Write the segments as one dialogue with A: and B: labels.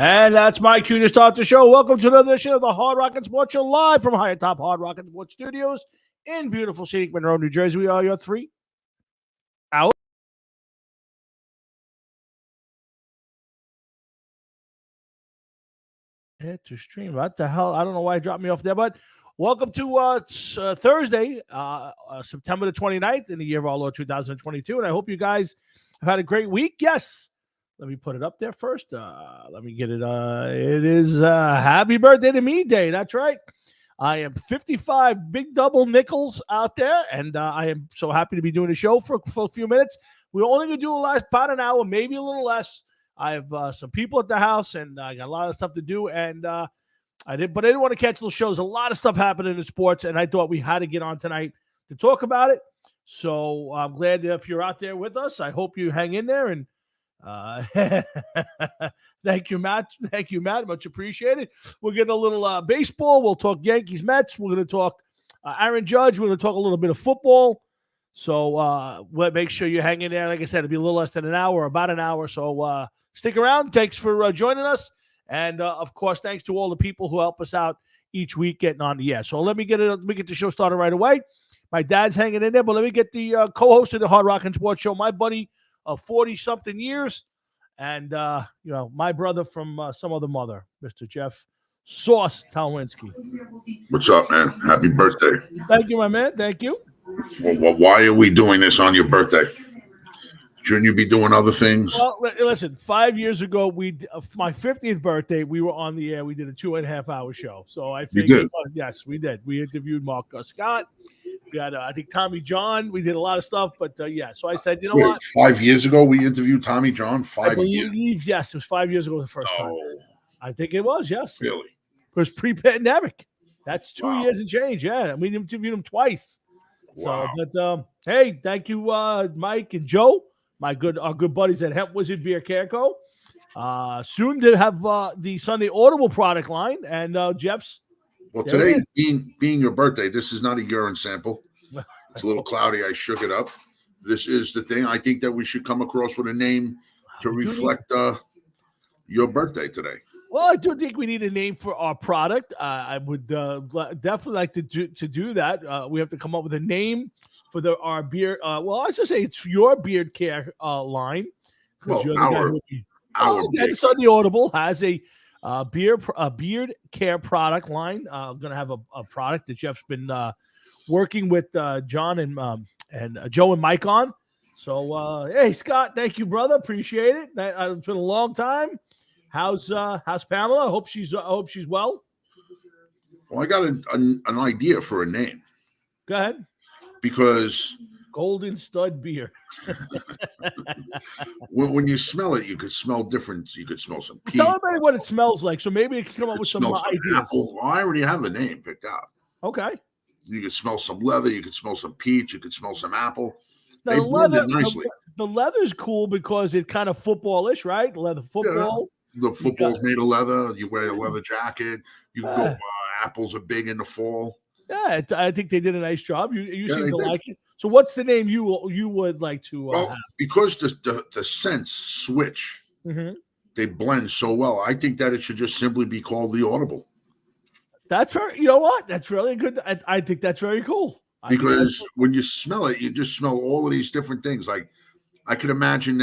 A: And that's my cue to start the show. Welcome to another edition of the Hard Rock Sports Show, live from high atop Hard Rock Sports Studios in beautiful scenic Monroe, New Jersey. We are your 3 hours. To stream. What the hell? I don't know why it dropped me off there, but welcome to Thursday, September the 29th in the year of our Lord 2022. And I hope you guys have had a great week. Yes. Let me put it up there first. Let me get it. It is happy birthday to me day. That's right. I am 55 big double nickels out there, and I am so happy to be doing a show for a few minutes. We're only going to do about an hour, maybe a little less. I have some people at the house, and I got a lot of stuff to do, and I didn't want to cancel the shows. A lot of stuff happening in sports, and I thought we had to get on tonight to talk about it. So I'm glad if you're out there with us. I hope you hang in there and. Thank you, Matt. Thank you, Matt. Much appreciated. We'll get a little baseball. We'll talk Yankees, Mets. We're going to talk Aaron Judge. We're going to talk a little bit of football. So make sure you hang in there. Like I said, it'll be a little less than an hour, about an hour. So stick around. Thanks for joining us. And of course, thanks to all the people who help us out each week getting on the air. So let me get the show started right away. My dad's hanging in there, but let me get the co-host of the Hard Rock and Sports Show, my buddy of 40-something years, and my brother from some other mother, Mr. Jeff Sauce Talwinski.
B: What's up, man? Happy birthday.
A: Thank you, my man. Thank you.
B: Well, why are we doing this on your birthday? Shouldn't you be doing other things?
A: Well, listen, 5 years ago, my 50th birthday, we were on the air. We did a 2.5-hour show. So I figured, yes, we did. We interviewed Mark Scott. We had, I think, Tommy John. We did a lot of stuff, but yeah. So I said, you know what?
B: 5 years ago, we interviewed Tommy John. 5 years.
A: Yes, it was 5 years ago the first time. I think it was. Yes,
B: really.
A: It was pre-pandemic. That's 2 years and change. Yeah, we interviewed him twice.
B: Wow.
A: So, but hey, thank you, Mike and Joe, our good buddies at Hemp Wizard Beer Care Co. Soon to have the Sunday Audible product line, and Jeff's.
B: Well, today being your birthday, this is not a urine sample. It's a little cloudy. I shook it up. This is the thing. I think that we should come across with a name to reflect your birthday today.
A: Well, I do think we need a name for our product. I would definitely like to do that. We have to come up with a name for our beer. Well, I should say it's your beard care line.
B: Well,
A: Sunday Audible has a beard care product line. I'm gonna have a product that Jeff's been working with John and Joe and Mike on. So hey, Scott, thank you, brother. Appreciate it. It's been a long time. How's Pamela? I hope she's well.
B: Well, I got an idea for a name.
A: Go ahead.
B: Because
A: Golden Stud Beer.
B: when you smell it, you could smell different. You could smell some peach.
A: Tell everybody what it smells like, so maybe it can come up with some ideas.
B: Apple. Well, I already have the name picked out.
A: Okay.
B: You could smell some leather. You could smell some peach. You could smell some apple.
A: Now,
B: they blend it nicely.
A: The leather's cool because it's kind of footballish, right? Leather football.
B: Yeah. The football's made of leather. You wear a leather jacket. You can go. Apples are big in the fall.
A: Yeah, I think they did a nice job. You seem to like it. So, what's the name you would like to have?
B: Because the scents switch, they blend so well. I think that it should just simply be called the Audible.
A: That's very. You know what? That's really good. I think that's very cool.
B: Because when you smell it, you just smell all of these different things. Like I could imagine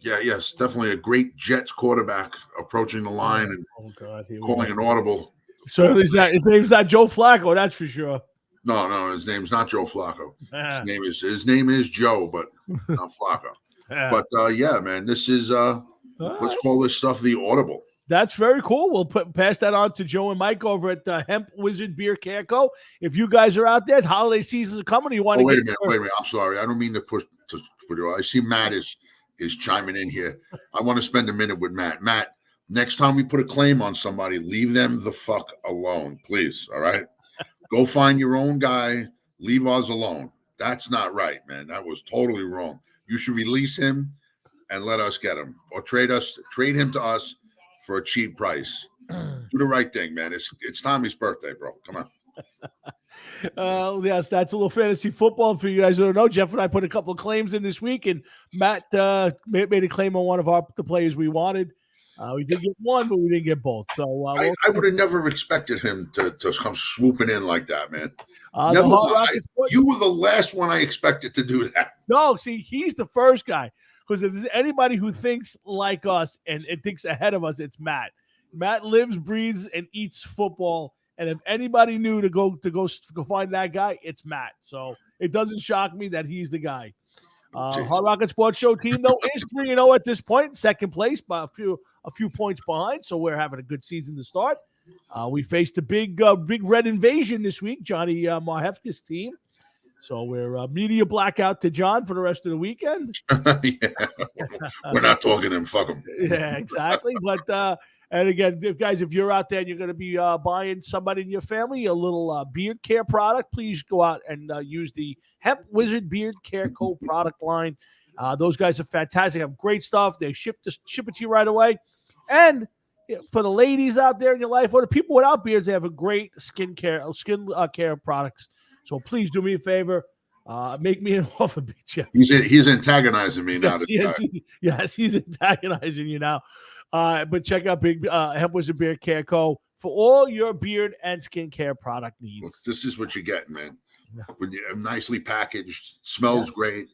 B: yes, definitely a great Jets quarterback approaching the line and calling an audible.
A: So his name's not Joe Flacco, that's for sure.
B: No, his name's not Joe Flacco. His name is Joe, but not Flacco. But yeah, man, this is let's call this stuff the Audible.
A: That's very cool. We'll pass that on to Joe and Mike over at Hemp Wizard Beer Care Co. If you guys are out there, holiday season's coming. You want to
B: wait a minute. I'm sorry. I don't mean to push you. I see Matt is chiming in here. I want to spend a minute with Matt. Matt, next time we put a claim on somebody, leave them the fuck alone, please. All right? Go find your own guy. Leave us alone. That's not right, man. That was totally wrong. You should release him and let us get him, or trade him to us for a cheap price. Do the right thing, man. It's Tommy's birthday, bro. Come on.
A: Yes, that's a little fantasy football for you guys who don't know. Jeff and I put a couple of claims in this week, and Matt made a claim on one of the players we wanted. We did get one, but we didn't get both. So
B: I would have never expected him to come swooping in like that, man.
A: the
B: Never
A: Hard
B: mind.
A: Rockets.
B: You were the last one I expected to do that.
A: No, see, he's the first guy. Because if there's anybody who thinks like us and it thinks ahead of us, it's Matt. Matt lives, breathes, and eats football. And if anybody knew to go find that guy, it's Matt. So it doesn't shock me that he's the guy. Hard Rocket Sports Show team though is 3-0 at this point, second place by a few points behind. So we're having a good season to start. We faced a big red invasion this week, Johnny Marhefka's team. So we're media blackout to John for the rest of the weekend.
B: Yeah. We're not talking to him. Fuck him.
A: Yeah, exactly. But and again, guys, if you're out there and you're going to be buying somebody in your family a little beard care product, please go out and use the Hemp Wizard Beard Care Co. product line. Those guys are fantastic. Have great stuff. They ship it to you right away. And for the ladies out there in your life, or the people without beards, they have a great skin care products. So please do me a favor. Make me an offer, bitch.
B: He's antagonizing me now.
A: Yes, he's antagonizing you now. But check out Big Hemp Wizard Beard Care Co. for all your beard and skincare product needs.
B: Look, this is what you're getting, man. When you nicely packaged, smells great.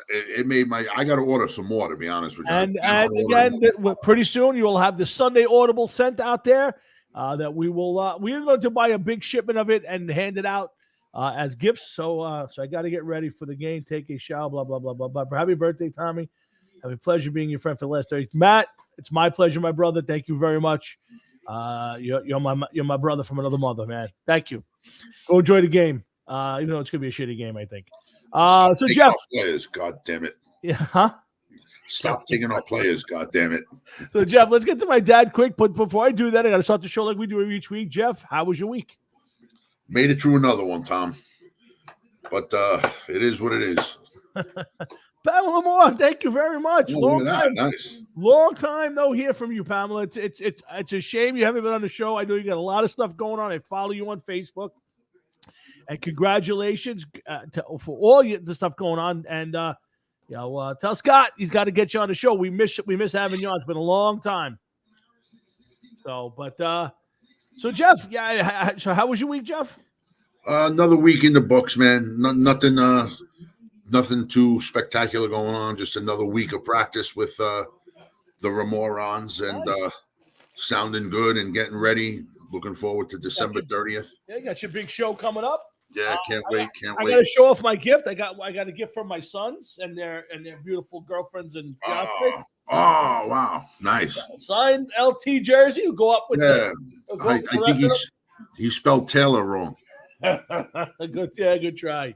B: It made I got to order some more, to be honest with you.
A: And again, pretty soon you will have the Sunday Audible sent out there. That we will we are going to buy a big shipment of it and hand it out as gifts. So I got to get ready for the game, take a shower, blah blah blah blah blah. Happy birthday, Tommy! Have a pleasure being your friend for the last 30. Matt, it's my pleasure, my brother. Thank you very much. You're my brother from another mother, man. Thank you. Go enjoy the game. Even though it's gonna be a shitty game, I think. So Jeff,
B: players, God damn it.
A: Yeah, huh?
B: Stop taking our players, God damn it.
A: So, Jeff, let's get to my dad quick. But before I do that, I got to start the show like we do each week. Jeff, how was your week?
B: Made it through another one, Tom. But it is what it is.
A: Pamela Moore, thank you very much.
B: Oh,
A: long time,
B: nice.
A: Long time no hear from you, Pamela. It's a shame you haven't been on the show. I know you got a lot of stuff going on. I follow you on Facebook. And congratulations for all the stuff going on. And tell Scott he's got to get you on the show. We miss having you on. It's been a long time. So, so Jeff, so how was your week, Jeff?
B: Another week in the books, man. Nothing too spectacular going on. Just another week of practice with the Remorons and
A: nice.
B: Sounding good and getting ready. Looking forward to December 30th.
A: Yeah, you got your big show coming up.
B: Yeah, can't wait.
A: I got to show off my gift. I got a gift from my sons and their beautiful girlfriends and fiancés.
B: Oh, wow, nice.
A: Signed LT jersey. You go up with
B: I think he spelled Taylor wrong.
A: Good try.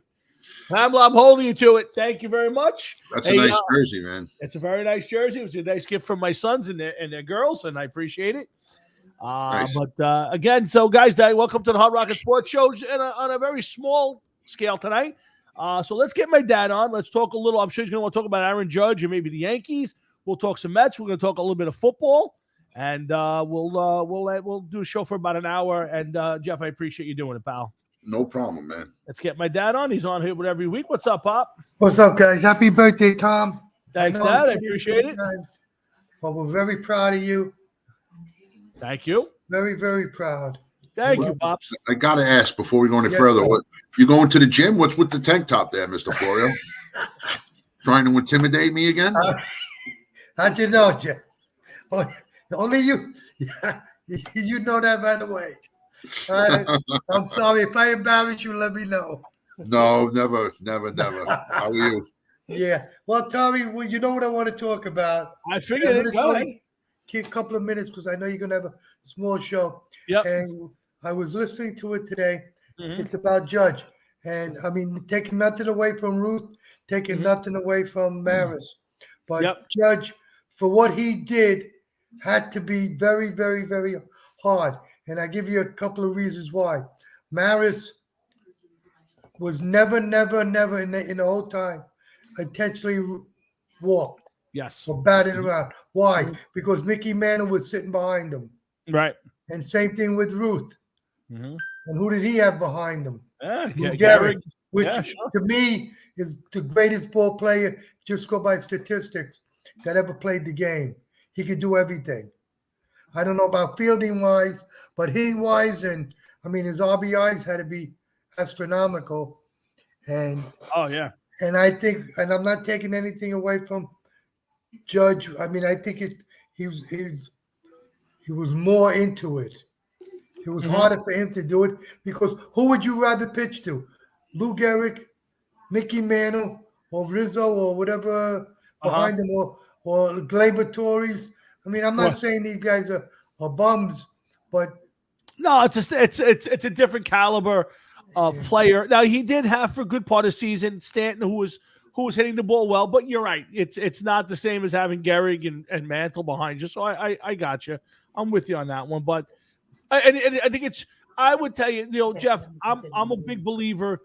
A: Pamela, I'm holding you to it. Thank you very much.
B: That's a nice jersey, man.
A: It's a very nice jersey. It was a nice gift from my sons and their girls, and I appreciate it. Nice. But again, so guys, welcome to the Hard Rocket Sports Show on a very small scale tonight. So let's get my dad on. Let's talk a little. I'm sure he's going to want to talk about Aaron Judge and maybe the Yankees. We'll talk some Mets. We're going to talk a little bit of football, and we'll do a show for about an hour. And Jeff, I appreciate you doing it, pal.
B: No problem, man.
A: Let's get my dad on. He's on here with every week. What's up, Pop?
C: What's up, guys? Happy birthday, Tom.
A: Thanks, Dad. I appreciate it.
C: Well, we're very proud of you.
A: Thank you.
C: Very, very proud.
A: Thank you, Pops.
B: I got to ask before we go any further. What, you going to the gym? What's with the tank top there, Mr. Florio? Trying to intimidate me again?
C: How'd you know, Jeff? Only you. You know that, by the way. I'm sorry. If I embarrass you, let me know.
B: No, never. How are you?
C: Yeah. Well, Tommy, you know what I want to talk about.
A: I figured it. Go ahead.
C: A couple of minutes because I know you're going to have a small show.
A: Yep.
C: And I was listening to it today.
A: Mm-hmm.
C: It's about Judge. And, I mean, taking nothing away from Ruth, taking nothing away from Maris. But Judge, for what he did, had to be very, very, very hard. And I give you a couple of reasons why. Maris was never in the whole time intentionally walked.
A: Yes.
C: Or batted around. Why? Because Mickey Mantle was sitting behind him.
A: Right.
C: And same thing with Ruth. And who did he have behind him?
A: Yeah,
C: Lou
A: Gehrig.
C: Gehrig, which
A: Sure.
C: to me is the greatest ball player, just go by statistics, that ever played the game. He could do everything. I don't know about fielding wise, but hitting wise, and I mean his RBIs had to be astronomical. And
A: Oh yeah.
C: and I think, and I'm not taking anything away from Judge. I mean, I think he was more into it. It was harder for him to do it because who would you rather pitch to? Lou Gehrig, Mickey Mantle, or Rizzo, or whatever behind him, or Gleyber Torres. I mean, I'm not saying these guys are bums, but
A: no, it's a different caliber of player. Now he did have for a good part of the season Stanton, who was hitting the ball well, but you're right. It's not the same as having Gehrig and Mantle behind you. So I got you. I'm with you on that one. But and I think I would tell you, Jeff, I'm a big believer.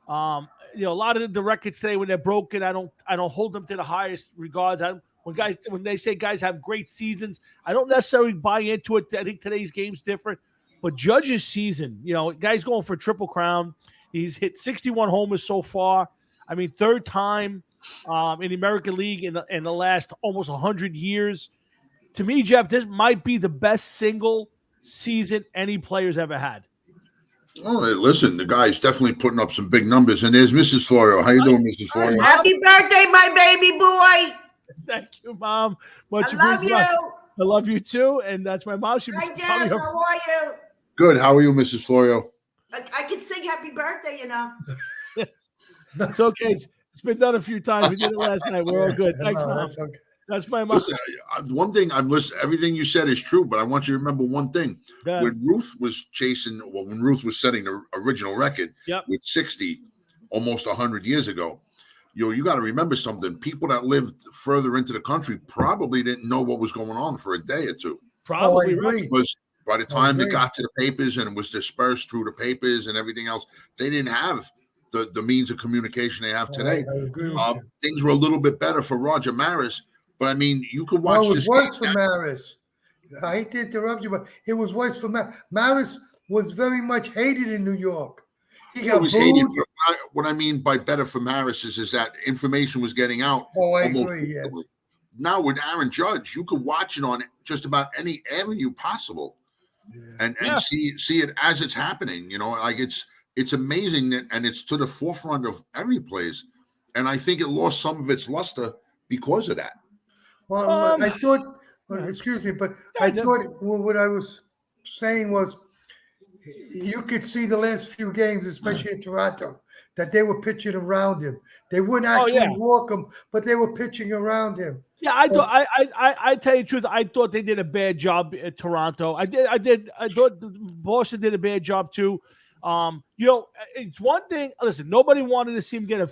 A: A lot of the records today when they're broken, I don't hold them to the highest regards. When they say guys have great seasons, I don't necessarily buy into it. I think today's game's different. But Judge's season, guy's going for a triple crown. He's hit 61 homers so far. I mean, third time in the American League in the last almost 100 years. To me, Jeff, this might be the best single season any player's ever had.
B: Oh, hey, listen, the guy's definitely putting up some big numbers. And there's Mrs. Florio. How you doing, Mrs. Florio?
D: Happy birthday, my baby boy.
A: Thank you, Mom.
D: I love you.
A: I love you too. And that's my mom.
D: Hi, Jeff. How are you?
B: Good. How are you, Mrs. Florio?
D: I can sing happy birthday,
A: It's okay. It's been done a few times. We did it last night. We're all good. Thanks, Mom.
C: That's okay.
A: That's my mom.
B: Listen, one thing I'm listening. Everything you said is true, but I want you to remember one thing. When Ruth was setting the original record with 60, almost 100 years ago, you got to remember something. People that lived further into the country probably didn't know what was going on for a day or two.
A: Probably
C: right.
B: Because by the time they got to the papers and it was dispersed through the papers and everything else, they didn't have the means of communication they have today.
C: I agree with you.
B: Things were a little bit better for Roger Maris. But I mean, you could watch
C: it was
B: this.
C: worse for Maris. I hate to interrupt you, but it was worse for Maris. Maris was very much hated in New York. He got
B: hated. What I mean by better for Maris is that information was getting out.
C: Oh, I agree. Yes.
B: Now with Aaron Judge, you could watch it on just about any avenue possible, and see it as it's happening. Like it's amazing that, and it's to the forefront of every place. And I think it lost some of its luster because of that.
C: Well, I thought, excuse me, but I thought what I was saying was you could see the last few games, especially in Toronto, that they were pitching around him. They wouldn't actually walk him, but they were pitching around him.
A: Yeah, I tell you the truth. I thought they did a bad job at Toronto. I thought Boston did a bad job too. It's one thing. Listen, nobody wanted to see him get a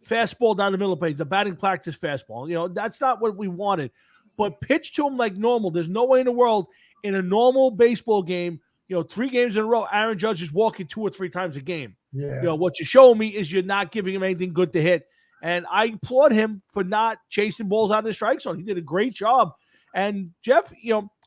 A: fastball down the middle of the plate, the batting practice fastball. That's not what we wanted. But pitch to him like normal. There's no way in the world in a normal baseball game, 3 games in a row, Aaron Judge is walking 2 or 3 times a game.
C: Yeah.
A: What you're showing me is you're not giving him anything good to hit. And I applaud him for not chasing balls out of the strike zone. He did a great job. And Jeff,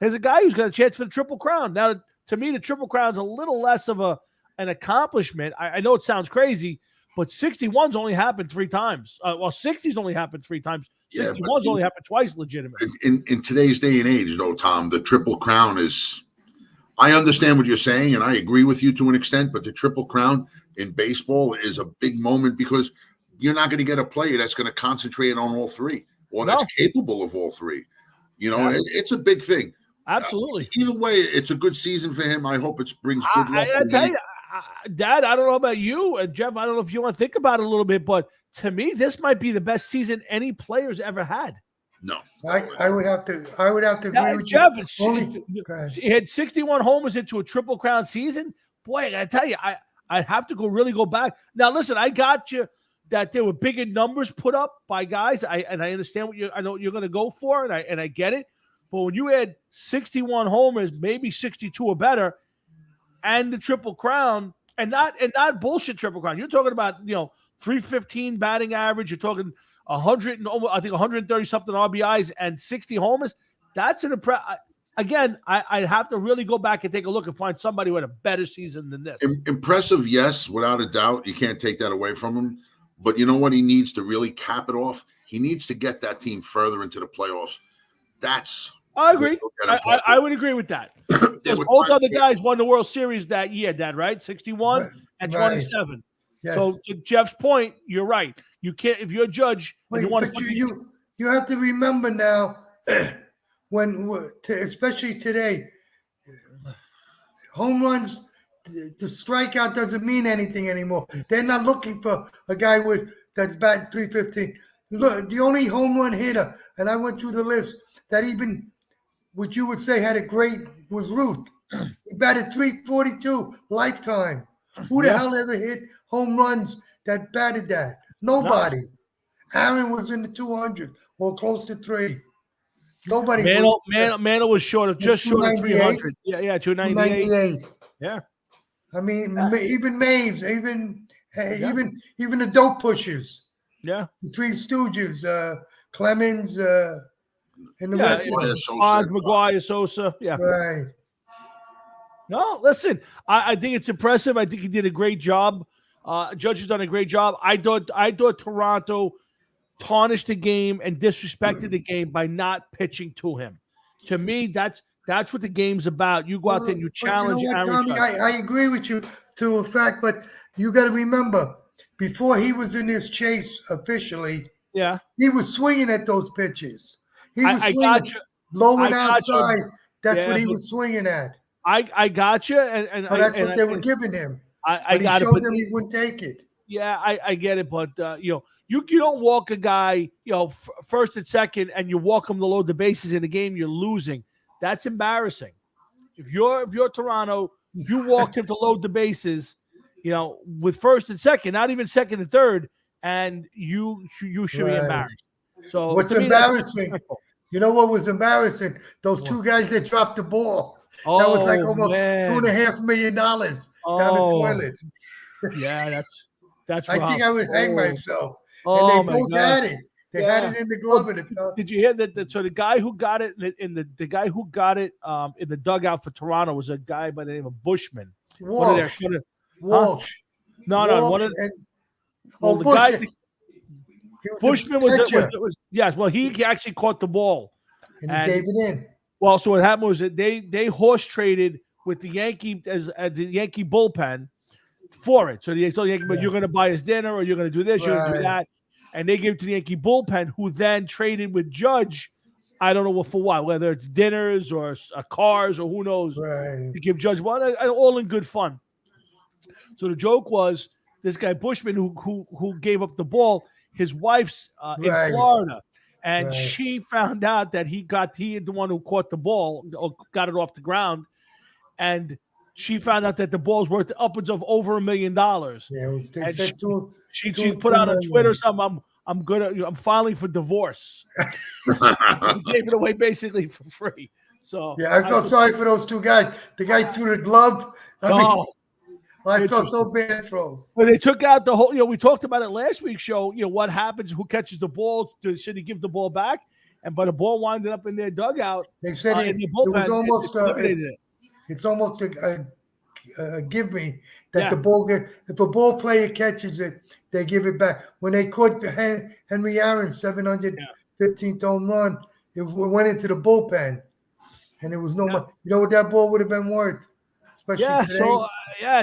A: there's a guy who's got a chance for the Triple Crown. Now, to me, the Triple Crown's a little less of an accomplishment. I know it sounds crazy, but 61's only happened 3 times. 60's only happened 3 times. 61's only happened twice legitimately.
B: In today's day and age, though, Tom, the Triple Crown is – I understand what you're saying, and I agree with you to an extent, but the Triple Crown in baseball is a big moment because you're not going to get a player that's going to concentrate on all 3 or that's capable of all 3. It's a big thing.
A: Absolutely.
B: Either way, it's a good season for him. I hope it brings good luck.
A: I tell you, Dad, I don't know about you, and Jeff, I don't know if you want to think about it a little bit, but to me, this might be the best season any player's ever had.
B: No,
C: I would have to agree with
A: Jeff,
C: you.
A: He had 61 homers into a Triple Crown season. Boy, I gotta tell you, I'd have to really go back. Now, listen, I got you that there were bigger numbers put up by guys. I understand I know what you're going to go for, and I get it. But when you had 61 homers, maybe 62 or better, and the Triple Crown, and not bullshit Triple Crown, you're talking about 315 batting average. You're talking 130 something RBIs and 60 homers. That's an again, I'd have to really go back and take a look and find somebody who had a better season than this.
B: Impressive, yes, without a doubt. You can't take that away from him. But you know what he needs to really cap it off? He needs to get that team further into the playoffs.
A: I agree. I would agree with that. Both other guys won the World Series that year, Dad, right? 61 and 27. Yes. So to Jeff's point, you're right. You can't, if you're a Judge,
C: you have to remember now, especially today, home runs, the strikeout doesn't mean anything anymore. They're not looking for a guy that's batting 315. Look, the only home run hitter, and I went through the list, that even what you would say had a great was Ruth. He batted 342 lifetime. Who the hell ever hit home runs that batted that? Nobody. No. Aaron was in the 200 or close to 3. Nobody.
A: Mantle was short of 300. Yeah, 298. Yeah.
C: I mean, even Maves, even the dope pushers.
A: Yeah.
C: The Three Stooges, Clemens, and the rest of them.
A: McGuire, Sosa. Yeah.
C: Right.
A: No, listen, I think it's impressive. I think he did a great job. Judge has done a great job. I thought Toronto tarnished the game and disrespected the game by not pitching to him. To me, that's what the game's about. You go out there and you challenge.
C: You know what, Tommy, I agree with you to a fact, but you got to remember, before he was in this chase officially, he was swinging at those pitches. He was swinging low and outside. That's what he was swinging at.
A: I got you, and
C: that's what they were giving him.
A: I
C: got it. Showed them he wouldn't take it.
A: Yeah, I get it, but you don't walk a guy, first and second, and you walk him to load the bases in the game. You're losing. That's embarrassing. If you're Toronto, if you walked him to load the bases, with first and second, not even second and third, and you should be embarrassed. So
C: what's embarrassing? You know what was embarrassing? Those two guys that dropped the ball. That was like almost $2.5 million down the toilet.
A: Yeah, that's.
C: I think I would hang myself. And they both had it. They had it in the glove.
A: Did you hear that? So the guy who got it in the guy who got it in the dugout for Toronto was a guy by the name of Bushman.
C: Walsh.
A: Walsh. No.
C: Bush.
A: The guy. Bushman was yes. Well, he actually caught the ball
C: and he gave it in.
A: Well, so what happened was that they horse traded with the Yankee the Yankee bullpen for it. So they told the Yankee, but you're going to buy us dinner, or you're going to do this, you're going to do that, and they gave it to the Yankee bullpen, who then traded with Judge. I don't know for what, whether it's dinners or cars or who knows, to give Judge all in good fun. So the joke was this guy Bushman who gave up the ball. His wife's in Florida, and she found out that he the one who caught the ball or got it off the ground, and she found out that the ball's worth upwards of over $1 million.
C: Yeah,
A: she put out on Twitter something. I'm filing for divorce. She gave it away basically for free. So
C: I felt sorry for those two guys. The guy threw the glove. I felt so bad for him.
A: But they took out the whole, we talked about it last week's show, what happens, who catches the ball, should he give the ball back? But a ball winded up in their dugout.
C: They said it was almost, it's almost a give me that the ball, if a ball player catches it, they give it back. When they caught Henry Aaron's 715th home run, it went into the bullpen. And it was no money. You know what that ball would have been worth?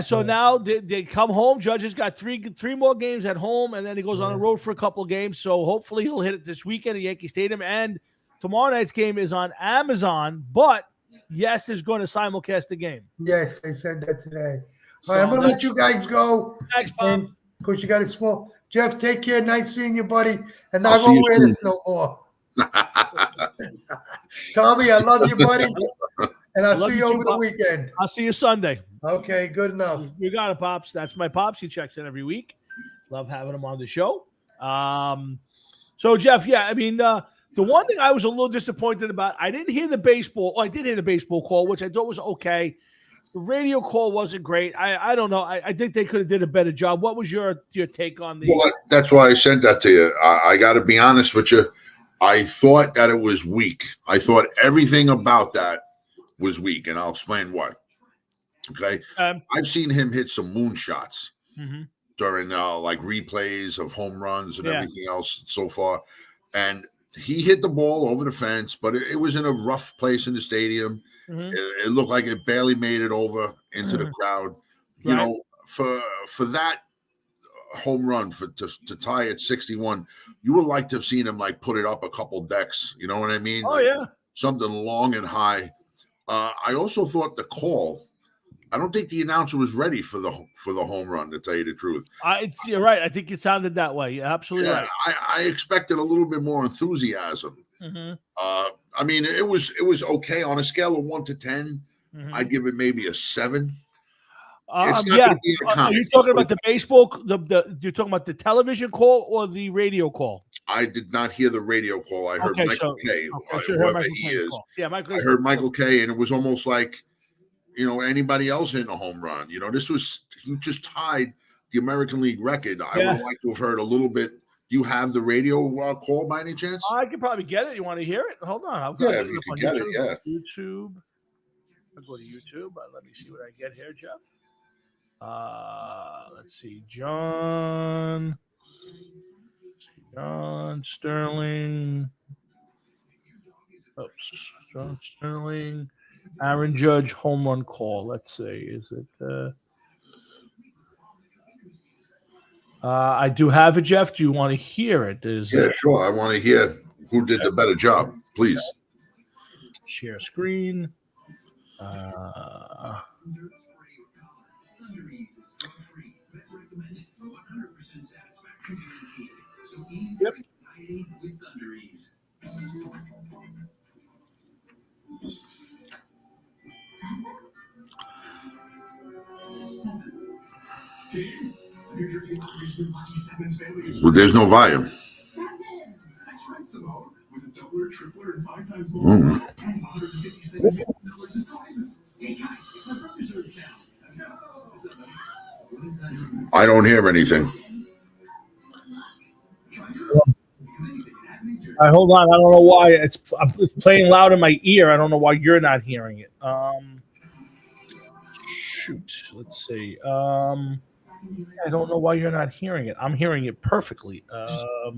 A: So now they come home. Judge has got three more games at home, and then he goes on the road for a couple of games. So hopefully he'll hit it this weekend at Yankee Stadium. And tomorrow night's game is on Amazon, but Yes is going to simulcast the game.
C: Yes, they said that today. All right, I'm going to let you guys go.
A: Thanks, Bob.
C: Because you got a small. Jeff, take care. Nice seeing you, buddy. And I won't wear this no more. Tommy, I love you, buddy. And I'll see you over the weekend.
A: I'll see you Sunday.
C: Okay, good enough.
A: You got it, Pops. That's my Pops. He checks in every week. Love having him on the show. So, Jeff, the one thing I was a little disappointed about, I didn't hear the baseball. I did hear the baseball call, which I thought was okay. The radio call wasn't great. I don't know. I think they could have did a better job. What was your take on the?
B: Well, that's why I sent that to you. I got to be honest with you. I thought that it was weak. I thought everything about that was weak, and I'll explain why. Okay,
A: Um,
B: I've seen him hit some moonshots
A: mhm.
B: during like replays of home runs and
A: Yeah.
B: everything else so far, and he hit the ball over the fence, but it was in a rough place in the stadium.
A: Mhm.
B: It looked like it barely made it over into the crowd. You
A: Right.
B: know, for that home run to tie at 61, you would like to have seen him like put it up a couple decks. You know what I mean?
A: Oh
B: Like
A: yeah.
B: something long and high. I also thought the call. I don't think the announcer was ready for the home run. To tell you the truth,
A: You're right. I think it sounded that way. You're absolutely right.
B: I expected a little bit more enthusiasm.
A: Mhm.
B: I mean, it was okay on a scale of 1 to 10.
A: Mhm.
B: I'd give it maybe a 7. It's not
A: Yeah.
B: going to be
A: Are
B: iconic.
A: you talking about the baseball? You're talking about the television call or the radio call?
B: I did not hear the radio call. I heard Michael Kay, whoever he is.
A: Yeah, Michael.
B: I heard Michael Kay, and it was almost like, anybody else hitting a home run. This was, you just tied the American League record. I would like to have heard a little bit. Do you have the radio call by any chance?
A: I could probably get it. You want to hear it? Hold on.
B: If you could get it, yeah.
A: YouTube. I'll go to YouTube. Let me see what I get here, Jeff. Let's see. John Sterling. Oops. John Sterling. Aaron Judge home run call. Let's see. Is it? I do have it, Jeff. Do you want to hear it?
B: Sure. I want to hear who did the better job, please.
A: Share screen. Yep.
B: Well, there's no volume. I don't hear anything.
A: All right, hold on. I don't know why it's playing loud in my ear. I don't know why you're not hearing it. Shoot. Let's see. I don't know why you're not hearing it. I'm hearing it perfectly. Let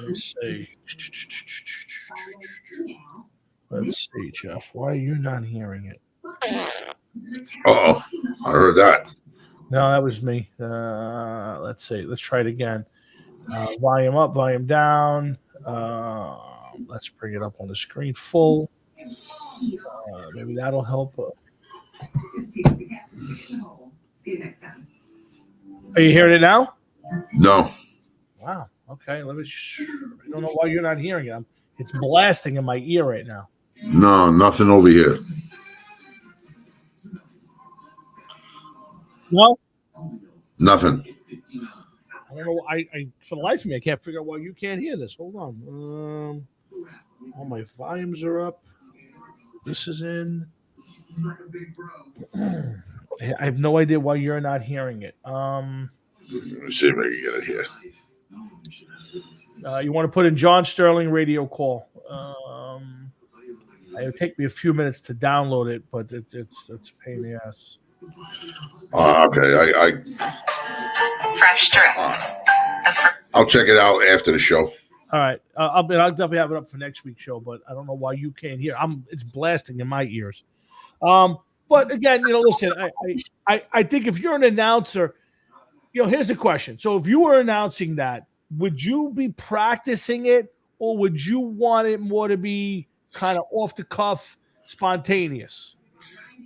A: me see. Let's see, Jeff. Why are you not hearing it?
B: I heard that.
A: No, that was me. Let's see. Let's try it again. Volume up, volume down. Let's bring it up on the screen full. Maybe that'll help.
E: Just teach the cat to stick in the hole. See you next time.
A: Are you hearing it now?
B: No.
A: Wow. Okay. I don't know why you're not hearing it. It's blasting in my ear right now.
B: No, nothing over here.
A: No?
B: Nothing.
A: I don't know. I for the life of me, I can't figure out why you can't hear this. Hold on. All my volumes are up. This is in. I have no idea why you're not hearing it.
B: Let me see if I can get it here.
A: You want to put in John Sterling radio call. It'll take me a few minutes to download it, but it's a pain in the ass.
B: Okay.
E: Fresh drip.
B: I'll check it out after the show.
A: All right. I'll definitely have it up for next week's show, but I don't know why you can't hear. It's blasting in my ears. But again, listen, I think if you're an announcer, here's the question. So if you were announcing that, would you be practicing it, or would you want it more to be kind of off the cuff, spontaneous?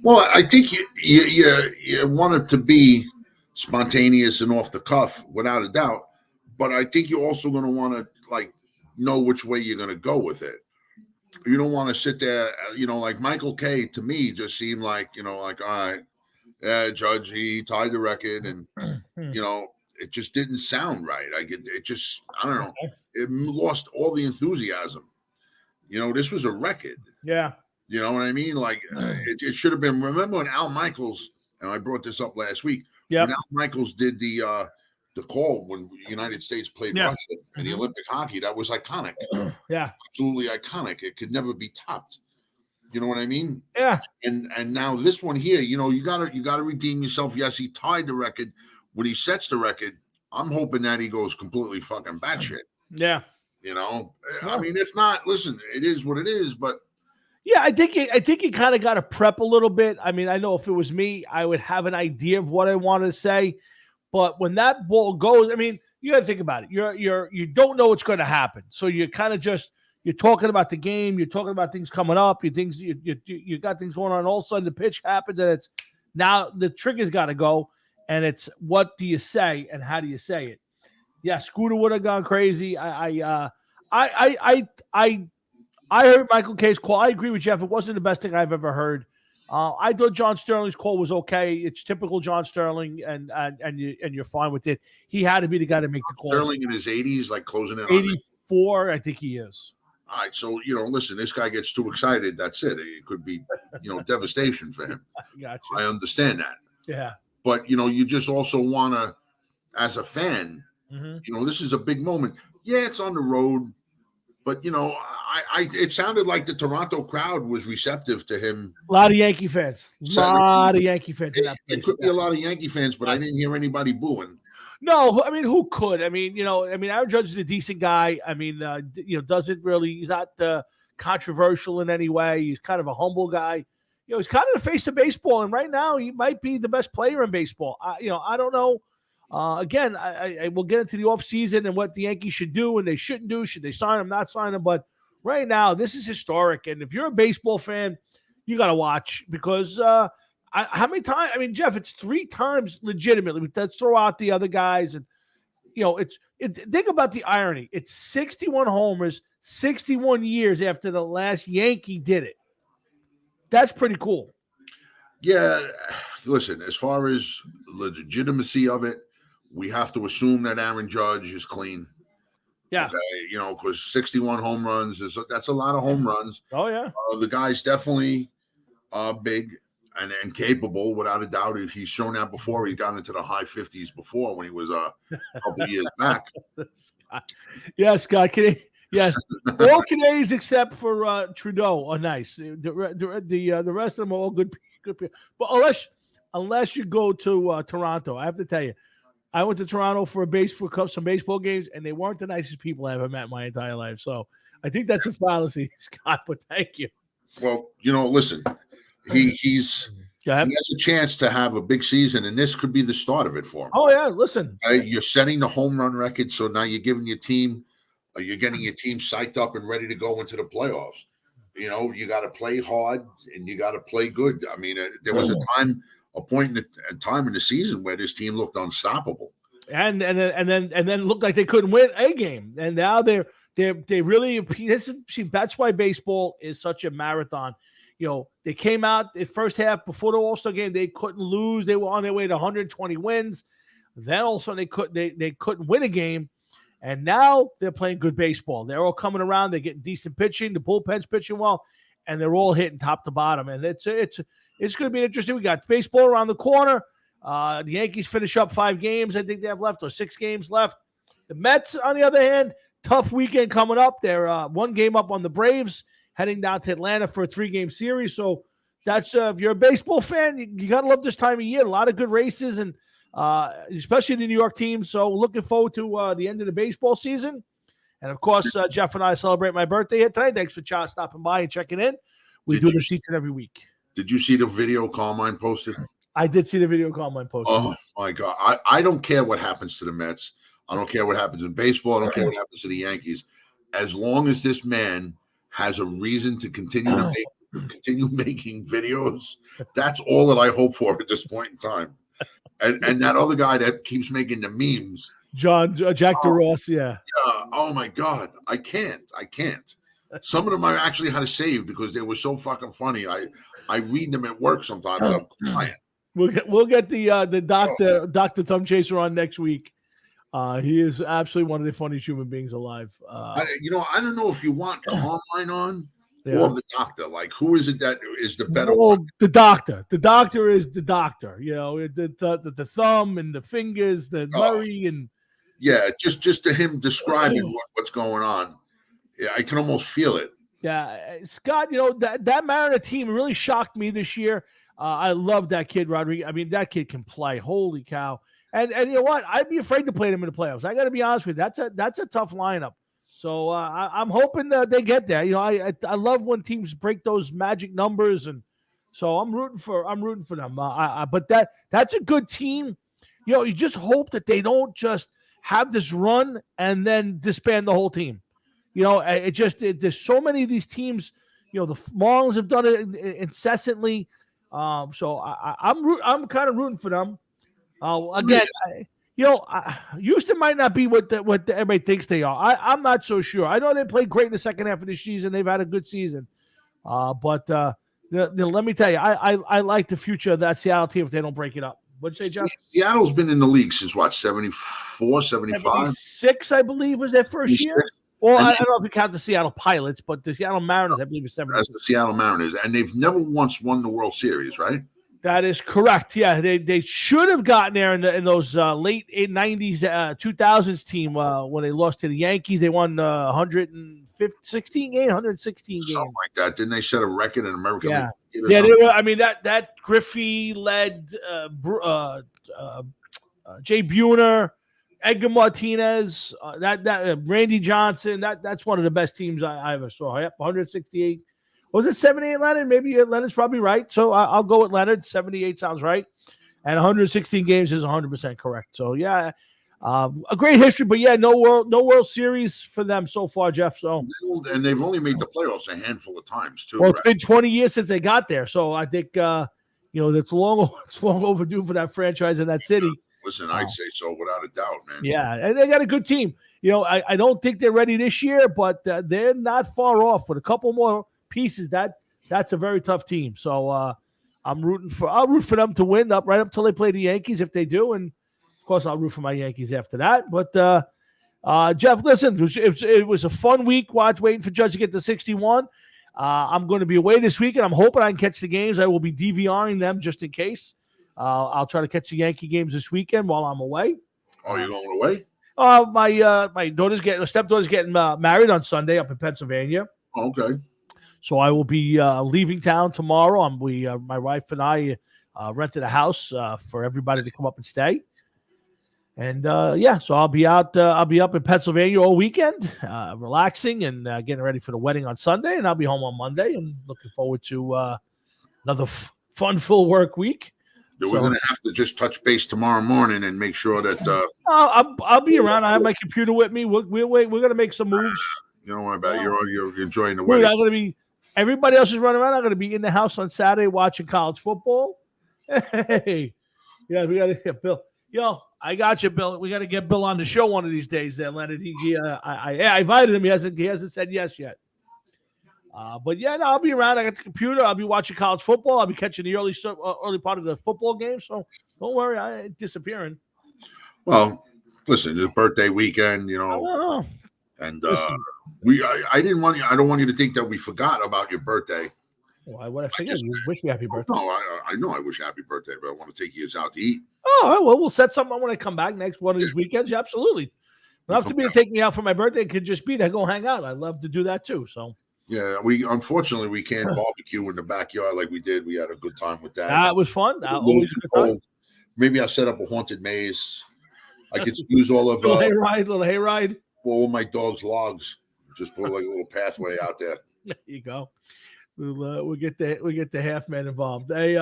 B: Well, I think you want it to be spontaneous and off the cuff, without a doubt. But I think you're also going to want to know which way you're going to go with it. You don't want to sit there, like Michael Kay to me just seemed like, all right, yeah, Judge, he tied the record, and it just didn't sound right. I don't know. It lost all the enthusiasm. This was a record.
A: Yeah.
B: You know what I mean? It should have been. Remember when Al Michaels, and I brought this up last week, when Al Michaels did the call when the United States played Russia in the Olympic hockey, that was iconic.
A: Yeah.
B: Absolutely iconic. It could never be topped. You know what I mean?
A: Yeah.
B: And now this one here, you gotta redeem yourself. Yes, he tied the record. When he sets the record, I'm hoping that he goes completely fucking batshit.
A: Yeah.
B: I mean, if not, listen, it is what it is. But
A: yeah, I think you kind of got to prep a little bit. I mean, I know if it was me, I would have an idea of what I wanted to say. But when that ball goes, I mean, you got to think about it. You don't know what's going to happen, so you kind of just. You're talking about the game. You're talking about things coming up. You got things going on. All of a sudden, the pitch happens, and it's now the trigger's got to go. And it's what do you say and how do you say it? Yeah, Scooter would have gone crazy. I heard Michael K's call. I agree with Jeff. It wasn't the best thing I've ever heard. I thought John Sterling's call was okay. It's typical John Sterling, and you're fine with it. He had to be the guy to make the call.
B: Sterling in his 80s, like closing in
A: 84, I think he is.
B: All right, so listen, this guy gets too excited. That's it. It could be, devastation for him.
A: Gotcha.
B: I understand that.
A: Yeah.
B: But you just also want to, as a fan, this is a big moment. Yeah, it's on the road, but it sounded like the Toronto crowd was receptive to him.
A: A lot of Yankee fans. In that place.
B: It could be a lot of Yankee fans, but I didn't hear anybody booing.
A: No, I mean, who could? I mean, Aaron Judge is a decent guy. I mean, he's not controversial in any way. He's kind of a humble guy. He's kind of the face of baseball, and right now he might be the best player in baseball. I don't know. Again, I will get into the offseason and what the Yankees should do and they shouldn't do. Should they sign him, not sign him? But right now, this is historic. And if you're a baseball fan, you got to watch because how many times? I mean, Jeff, it's 3 times legitimately. Let's throw out the other guys. And, think about the irony. It's 61 homers, 61 years after the last Yankee did it. That's pretty cool.
B: Yeah. Listen, as far as the legitimacy of it, we have to assume that Aaron Judge is clean.
A: Yeah.
B: Okay? Because 61 home runs, that's a lot of home runs.
A: Oh, yeah.
B: The guy's definitely big and capable, without a doubt. He's shown that before. He got into the high 50s before when he was a couple years back.
A: Yes, Scott. Yes, all Canadians except for Trudeau are nice. The rest of them are all good people. But unless you go to Toronto, I have to tell you, I went to Toronto for some baseball games, and they weren't the nicest people I ever met in my entire life. So I think that's a fallacy, Scott. But thank you.
B: Well, listen, he has a chance to have a big season, and this could be the start of it for him.
A: Oh yeah, listen,
B: you're setting the home run record, so now you're giving your team. You're getting your team psyched up and ready to go into the playoffs. You got to play hard and you got to play good. I mean, there was a point in time in the season where this team looked unstoppable, and then looked like they couldn't win a game. And now they really. That's why baseball is such a marathon. They came out the first half before the All-Star game. They couldn't lose. They were on their way to 120 wins. Then also they couldn't win a game. And now they're playing good baseball. They're all coming around. They're getting decent pitching. The bullpen's pitching well, and they're all hitting top to bottom. And it's going to be interesting. We got baseball around the corner. The Yankees finish up 5 games, I think they have left, or 6 games left. The Mets, on the other hand, tough weekend coming up. They're 1 game up on the Braves, heading down to Atlanta for a 3-game series. So that's if you're a baseball fan, you got to love this time of year. A lot of good races and. Especially the New York team. So looking forward to the end of the baseball season. And of course, Jeff and I celebrate my birthday here tonight. Thanks for stopping by and checking in. We do this each and every week. Did you see the video Carmine posted?
A: I did see the video Carmine posted.
B: Oh my God. I don't care what happens to the Mets. I don't care what happens in baseball. I don't care what happens to the Yankees. As long as this man has a reason to continue making videos, that's all that I hope for at this point in time. And that other guy that keeps making the memes,
A: Jack DeRoss, yeah.
B: Oh my God, I can't. Some of them I actually had to save because they were so fucking funny. I read them at work sometimes. I'm crying.
A: We'll get the Dr. Thumb Chaser on next week. He is absolutely one of the funniest human beings alive.
B: I don't know if you want Carmine on. Or the doctor, like who is it that is the better one?
A: The doctor. The doctor is the doctor. The thumb and the fingers, the Murray and
B: just to him describing what's going on. Yeah, I can almost feel it.
A: Yeah, Scott, that Mariner team really shocked me this year. I love that kid, Rodriguez. I mean, that kid can play. Holy cow. And you know what? I'd be afraid to play him in the playoffs. I got to be honest with you. That's a tough lineup. So I'm hoping they get there. I love when teams break those magic numbers, and so I'm rooting for them. But that's a good team. You just hope that they don't just have this run and then disband the whole team. There's so many of these teams. The Marlins have done it incessantly. So I'm kind of rooting for them. Again, Houston might not be what everybody thinks they are. I'm not so sure. I know they played great in the second half of the season. They've had a good season. But let me tell you, I like the future of that Seattle team if they don't break it up. What'd you say, Jeff?
B: Seattle's been in the league since what, 74, 75?
A: 76, I believe, was their first year. Well, I don't know if you count the Seattle Pilots, but the Seattle Mariners, I believe, is 76.
B: That's the Seattle Mariners, and they've never once won the World Series, right?
A: That is correct. Yeah, they should have gotten there in those late 90s, 2000s team when they lost to the Yankees. They won 116 games.
B: Something like that. Didn't they set a record in American League?
A: Yeah, they were. I mean, that Griffey led Jay Buhner, Edgar Martinez, that Randy Johnson. That's one of the best teams I ever saw. Yep, 168. Was it 78, Leonard? Maybe Leonard's probably right. So I'll go with Leonard. 78 sounds right. And 116 games is 100% correct. So, yeah, a great history. But, yeah, no World Series for them so far, Jeff. So,
B: and they've only made the playoffs a handful of times, too.
A: Well, it's been 20 years since they got there. So, I think, it's long overdue for that franchise in that city.
B: Listen, I'd say so without a doubt, man.
A: Yeah, and they got a good team. I don't think they're ready this year, but they're not far off with a couple more pieces. That's a very tough team. So I'll root for them to win right up till they play the Yankees if they do, and of course I'll root for my Yankees after that. But Jeff, listen, it was a fun week. Waiting for Judge to get to 61. I'm going to be away this week, and I'm hoping I can catch the games. I will be DVRing them just in case. I'll try to catch the Yankee games this weekend while I'm away.
B: Oh, you're going away?
A: My stepdaughter's getting married on Sunday up in Pennsylvania.
B: Okay.
A: So I will be leaving town tomorrow. My wife and I rented a house for everybody to come up and stay. And so I'll be out. I'll be up in Pennsylvania all weekend, relaxing and getting ready for the wedding on Sunday. And I'll be home on Monday. And looking forward to another fun-filled work week.
B: Yeah, we're going to have to just touch base tomorrow morning and make sure that.
A: I'll be around. I have my computer with me. We're going to make some moves.
B: You don't worry about it. You're enjoying the wedding.
A: I'm going to be. Everybody else is running around. I'm going to be in the house on Saturday watching college football. Hey, yeah, we got to get Bill. I got you, Bill. We got to get Bill on the show one of these days. There, Leonard. I invited him. He hasn't said yes yet. But yeah, no, I'll be around. I got the computer. I'll be watching college football. I'll be catching the early part of the football game. So don't worry, I ain't disappearing.
B: Well, listen, it's birthday weekend, and I don't want you to think that we forgot about your birthday.
A: Why would I forget? You wish me happy birthday.
B: No, I know I wish you happy birthday, but I want to take you out to eat.
A: Oh, well, we'll set something up when I come back next one of these weekends. Yeah, absolutely. Don't have to be to take me out for my birthday. It could just be to go hang out. I'd love to do that too. So.
B: Yeah, unfortunately we can't barbecue in the backyard like we did. We had a good time with that.
A: That was fun. Always a good time.
B: Maybe I'll set up a haunted maze. I could use all of
A: little hayride.
B: All my dog's logs. Just put like a little pathway out there.
A: There you go. We'll get the half man involved. Hey,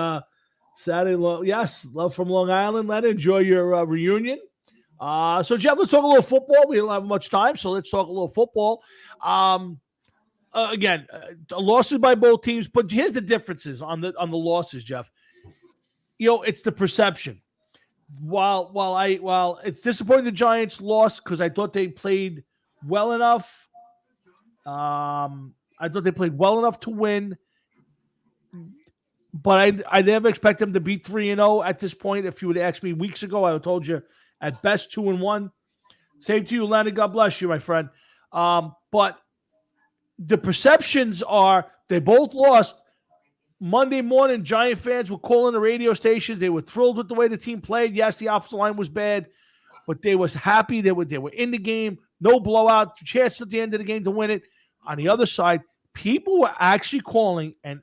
A: Saturday, yes, love from Long Island. Let enjoy your reunion. So Jeff, let's talk a little football. We don't have much time, so let's talk a little football. Again, losses by both teams, but here's the differences on the losses, Jeff. It's the perception. While it's disappointing the Giants lost because I thought they played well enough. I thought they played well enough to win, but I never expect them to be 3-0 at this point. If you would ask me weeks ago, I would have told you at best 2-1. Same to you, Leonard. God bless you, my friend. But the perceptions are they both lost. Monday morning, Giant fans were calling the radio stations. They were thrilled with the way the team played. Yes, the offensive line was bad, but they was happy. They were in the game. No blowout. Chance at the end of the game to win it. On the other side, people were actually calling and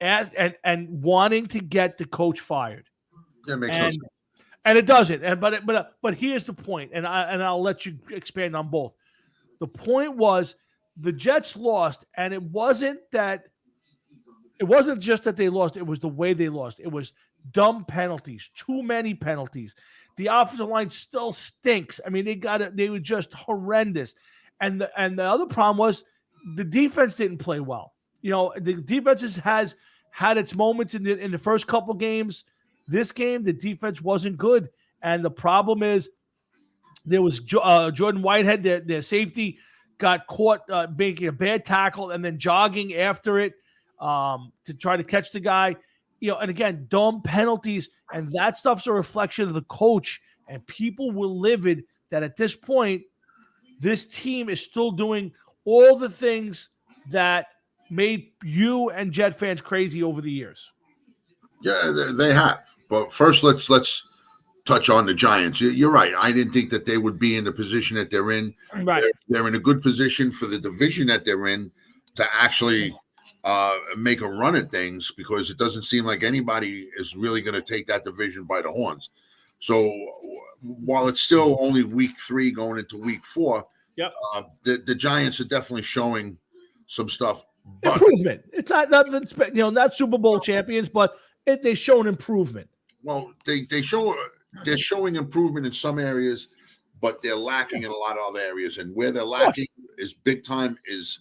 A: wanting to get the coach fired.
B: That makes no sense.
A: And it doesn't. But here's the point, and I'll let you expand on both. The point was the Jets lost, and it wasn't just that they lost, it was the way they lost. It was dumb penalties, too many penalties. The offensive line still stinks. I mean, they were just horrendous. And the other problem was the defense didn't play well. You know, the defense has had its moments in the first couple games. This game, the defense wasn't good. And the problem is there was Jordan Whitehead, their safety, got caught making a bad tackle and then jogging after it to try to catch the guy. You know, and again, dumb penalties. And that stuff's a reflection of the coach. And people were livid that at this point, this team is still doing all the things that made you and Jet fans crazy over the years.
B: Yeah, they have. But first, let's touch on the Giants. You're right. I didn't think that they would be in the position that they're in.
A: Right.
B: They're in a good position for the division that they're in to actually make a run at things, because it doesn't seem like anybody is really going to take that division by the horns. So while it's still only week 3 going into week 4, the Giants are definitely showing some stuff. But
A: Improvement. It's nothing, not Super Bowl champions, but they show an improvement.
B: Well, they're showing improvement in some areas, but they're lacking in a lot of other areas. And where they're lacking is big time is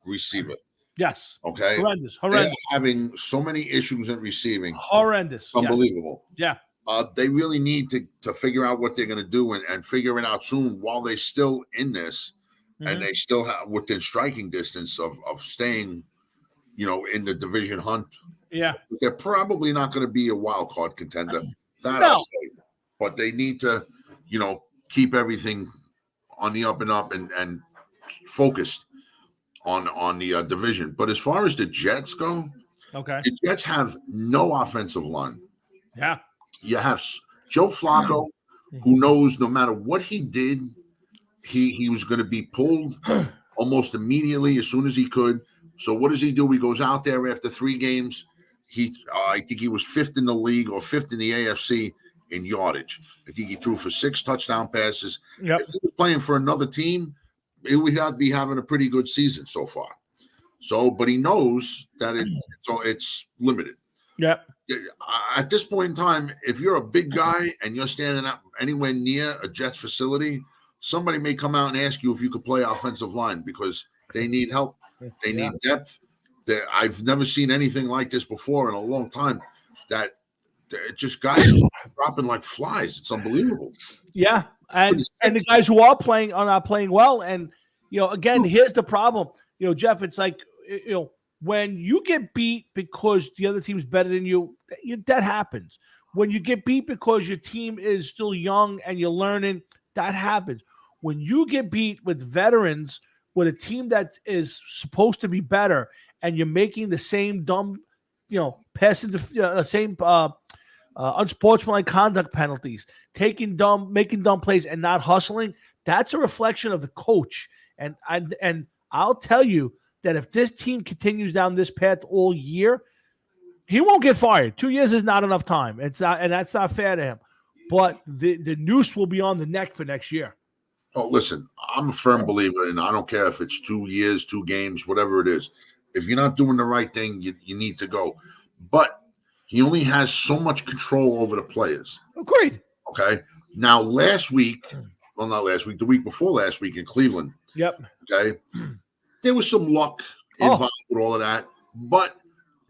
B: receiver.
A: Yes.
B: Okay.
A: Horrendous.
B: They're having so many issues in receiving.
A: Horrendous.
B: Unbelievable.
A: Yes. Yeah.
B: They really need to figure out what they're going to do and figure it out soon while they're still in this, and they still have within striking distance of staying, in the division hunt.
A: Yeah.
B: They're probably not going to be a wild card contender.
A: No.
B: But they need to, keep everything on the up and up and focused on the division. But as far as the Jets go,
A: okay,
B: the Jets have no offensive line.
A: Yeah.
B: You have Joe Flacco, who knows no matter what he did, he was going to be pulled almost immediately as soon as he could. So what does he do? He goes out there after 3 games. I think he was 5th in the league or 5th in the AFC in yardage. I think he threw for 6 touchdown passes.
A: Yep.
B: If he was playing for another team, he would be having a pretty good season so far. So, but he knows that it's limited.
A: Yep.
B: At this point in time, if you're a big guy and you're standing up anywhere near a Jets facility, somebody may come out and ask you if you could play offensive line because they need help. They need depth. I've never seen anything like this before in a long time. That just guys dropping like flies. It's unbelievable.
A: Yeah, and the guys who are not playing well. And again, here's the problem. Jeff, it's like when you get beat because the other team's better than you, that happens. When you get beat because your team is still young and you're learning, that happens. When you get beat with veterans, with a team that is supposed to be better, and you're making the same dumb, passing the same unsportsmanlike conduct penalties, making dumb plays and not hustling, that's a reflection of the coach. And I'll tell you that if this team continues down this path all year, he won't get fired. 2 years is not enough time. It's not, and that's not fair to him. But the noose will be on the neck for next year.
B: Oh, listen, I'm a firm believer, and I don't care if it's 2 years, 2 games, whatever it is. If you're not doing the right thing, you need to go. But he only has so much control over the players.
A: Agreed.
B: Okay. Now, the week before last week in Cleveland.
A: Yep.
B: Okay. There was some luck involved with all of that, but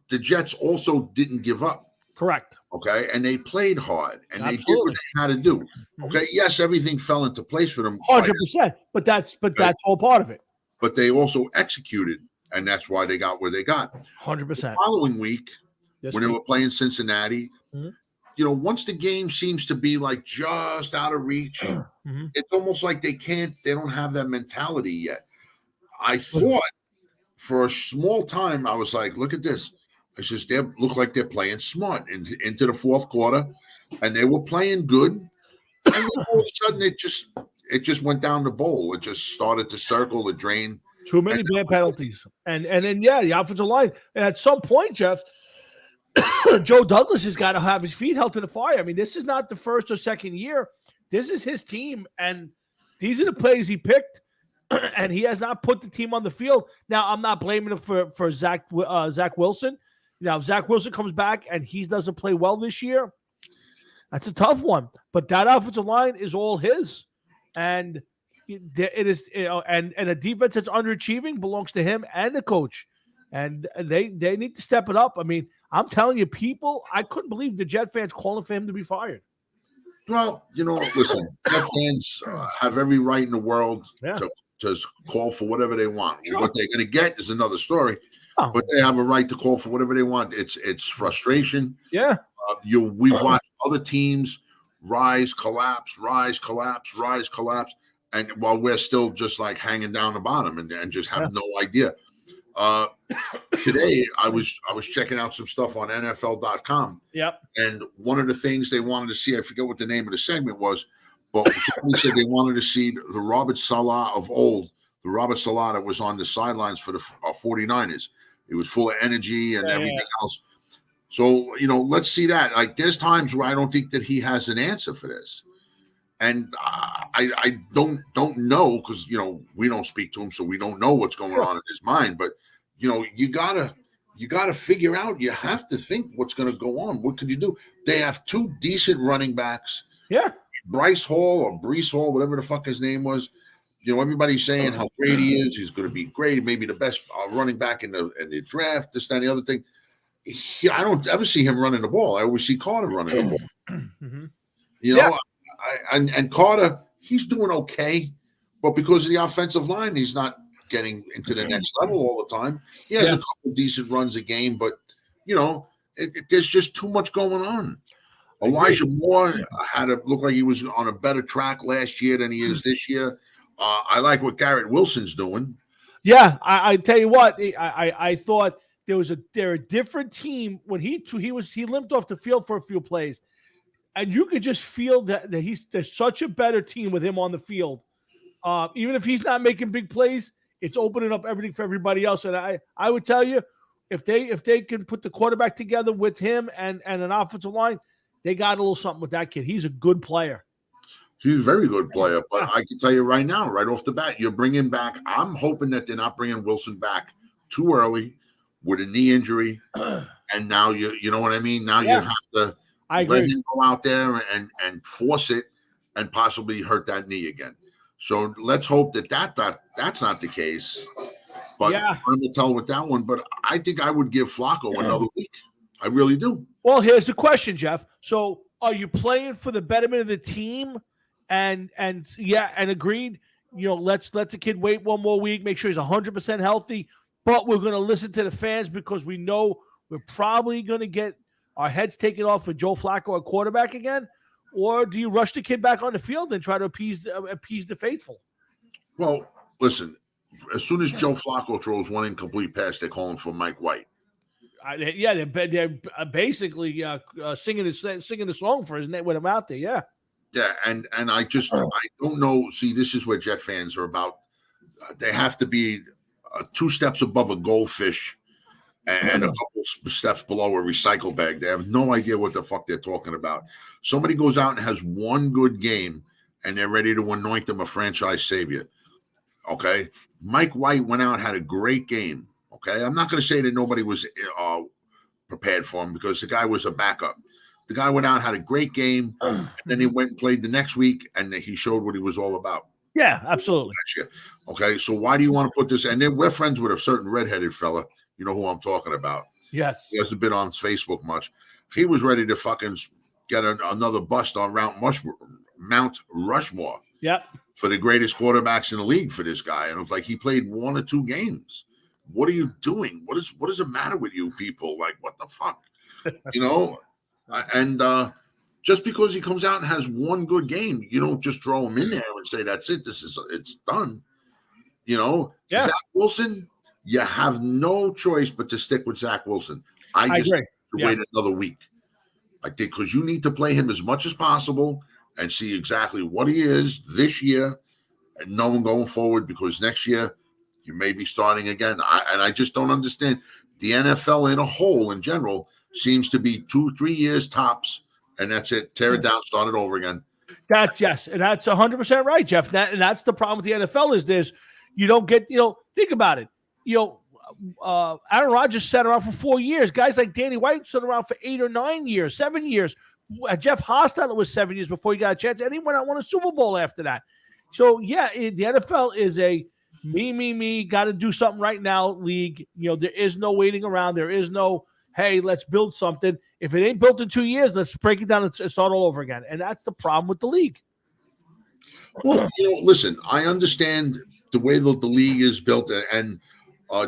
B: the Jets also didn't give up.
A: Correct.
B: Okay. And they played hard and
A: Absolutely.
B: they did what they had to do. Okay. Yes, everything fell into place for them.
A: 100%. But that's all part of it.
B: But they also executed, and that's why they got where they got.
A: 100%.
B: The following week, when they were playing Cincinnati, once the game seems to be like just out of reach, it's almost like they don't have that mentality yet. I thought for a small time, I was like, look at this. It's just they look like they're playing smart into the fourth quarter, and they were playing good. And then all of a sudden, it just went down the bowl. It just started to circle, the drain.
A: Too many bad penalties. And then, the offensive line. And at some point, Jeff, Joe Douglas has got to have his feet held to the fire. I mean, this is not the first or second year. This is his team, and these are the plays he picked, and he has not put the team on the field. Now, I'm not blaming him for Zach Wilson. Now, if Zach Wilson comes back and he doesn't play well this year, that's a tough one. But that offensive line is all his, and it is, and a defense that's underachieving belongs to him and the coach, and they need to step it up. I mean, I'm telling you, people, I couldn't believe the Jet fans calling for him to be fired.
B: Well, listen, Jet fans have every right in the world
A: Yeah.
B: to call for whatever they want.
A: Sure.
B: What they're going to get is another story,
A: Oh.
B: but they have a right to call for whatever they want. It's frustration.
A: Yeah.
B: We watch other teams rise, collapse, and while we're still just like hanging down the bottom and just have no idea. Today I was checking out some stuff on NFL.com.
A: Yep.
B: And one of the things they wanted to see, I forget what the name of the segment was, but somebody said they wanted to see the Robert Saleh of old, the Robert Saleh that was on the sidelines for the 49ers. He was full of energy and everything else. So, let's see that. Like, there's times where I don't think that he has an answer for this. And I don't know because, we don't speak to him, so we don't know what's going on in his mind. But, you gotta figure out, you have to think what's going to go on. What could you do? They have two decent running backs.
A: Yeah.
B: Breece Hall, whatever the fuck his name was. Everybody's saying how great he is. He's going to be great. Maybe the best running back in the draft, this, that, and the other thing. I don't ever see him running the ball. I always see Carter running the ball.
A: Mm-hmm.
B: And Carter, he's doing okay, but because of the offensive line, he's not getting into the next level all the time. He has a couple decent runs a game, but there's just too much going on. Elijah Moore had to look like he was on a better track last year than he is this year. I like what Garrett Wilson's doing.
A: Yeah, I tell you what, I thought they're a different team when he limped off the field for a few plays, and you could just feel that there's such a better team with him on the field. Even if he's not making big plays, it's opening up everything for everybody else. And I would tell you, if they can put the quarterback together with him and an offensive line, they got a little something with that kid. He's a good player.
B: He's a very good player, but I can tell you right now, right off the bat, you're bringing back. I'm hoping that they're not bringing Wilson back too early with a knee injury, and now you know what I mean. Now you have to let him go out there and force it, and possibly hurt that knee again. So let's hope that's not the case. But I'm going to tell with that one. But I think I would give Flacco another week. I really do.
A: Well, here's the question, Jeff. So are you playing for the betterment of the team? And agreed, let's let the kid wait one more week, make sure he's 100% healthy, but we're going to listen to the fans because we know we're probably going to get our heads taken off for Joe Flacco at quarterback again, or do you rush the kid back on the field and try to appease the faithful?
B: Well, listen, as soon as Joe Flacco throws one incomplete pass, they're calling for Mike White.
A: They're basically singing the song for his name with him out there, yeah.
B: Yeah, and I don't know. See, this is where Jet fans are about. They have to be 2 steps above a goldfish and a couple steps below a recycle bag. They have no idea what the fuck they're talking about. Somebody goes out and has one good game, and they're ready to anoint them a franchise savior. Okay? Mike White went out and had a great game. Okay? I'm not going to say that nobody was prepared for him because the guy was a backup. The guy went out and had a great game, and then he went and played the next week, and he showed what he was all about.
A: Yeah, absolutely.
B: Okay, so why do you want to put this? And then we're friends with a certain redheaded fella. You know who I'm talking about.
A: Yes.
B: He hasn't been on Facebook much. He was ready to fucking get another bust on Mount Rushmore.
A: Yep. For
B: the greatest quarterbacks in the league for this guy. And it was like he played 1 or 2 games. What are you doing? What is the matter with you people? Like, what the fuck? And just because he comes out and has one good game, you don't just throw him in there and say, that's it. It's done. Zach Wilson, you have no choice but to stick with Zach Wilson. I just wait another week. I think because you need to play him as much as possible and see exactly what he is this year and know him going forward, because next year You may be starting again. I just don't understand. The NFL in a whole, in general, seems to be 2-3 years tops, and that's it. Tear it down, start it over again.
A: Yes, and that's 100% right, Jeff. And that's the problem with the NFL is you don't get, think about it. Aaron Rodgers sat around for 4 years. Guys like Danny White sat around for 8 or 9 years, 7 years. Jeff Hostetler was 7 years before he got a chance, and he went out and won a Super Bowl after that. So, yeah, the NFL is a me, got to do something right now league. There is no waiting around. There is no, hey, let's build something. If it ain't built in 2 years, let's break it down and start all over again. And that's the problem with the league.
B: Well, listen, I understand the way that the league is built, and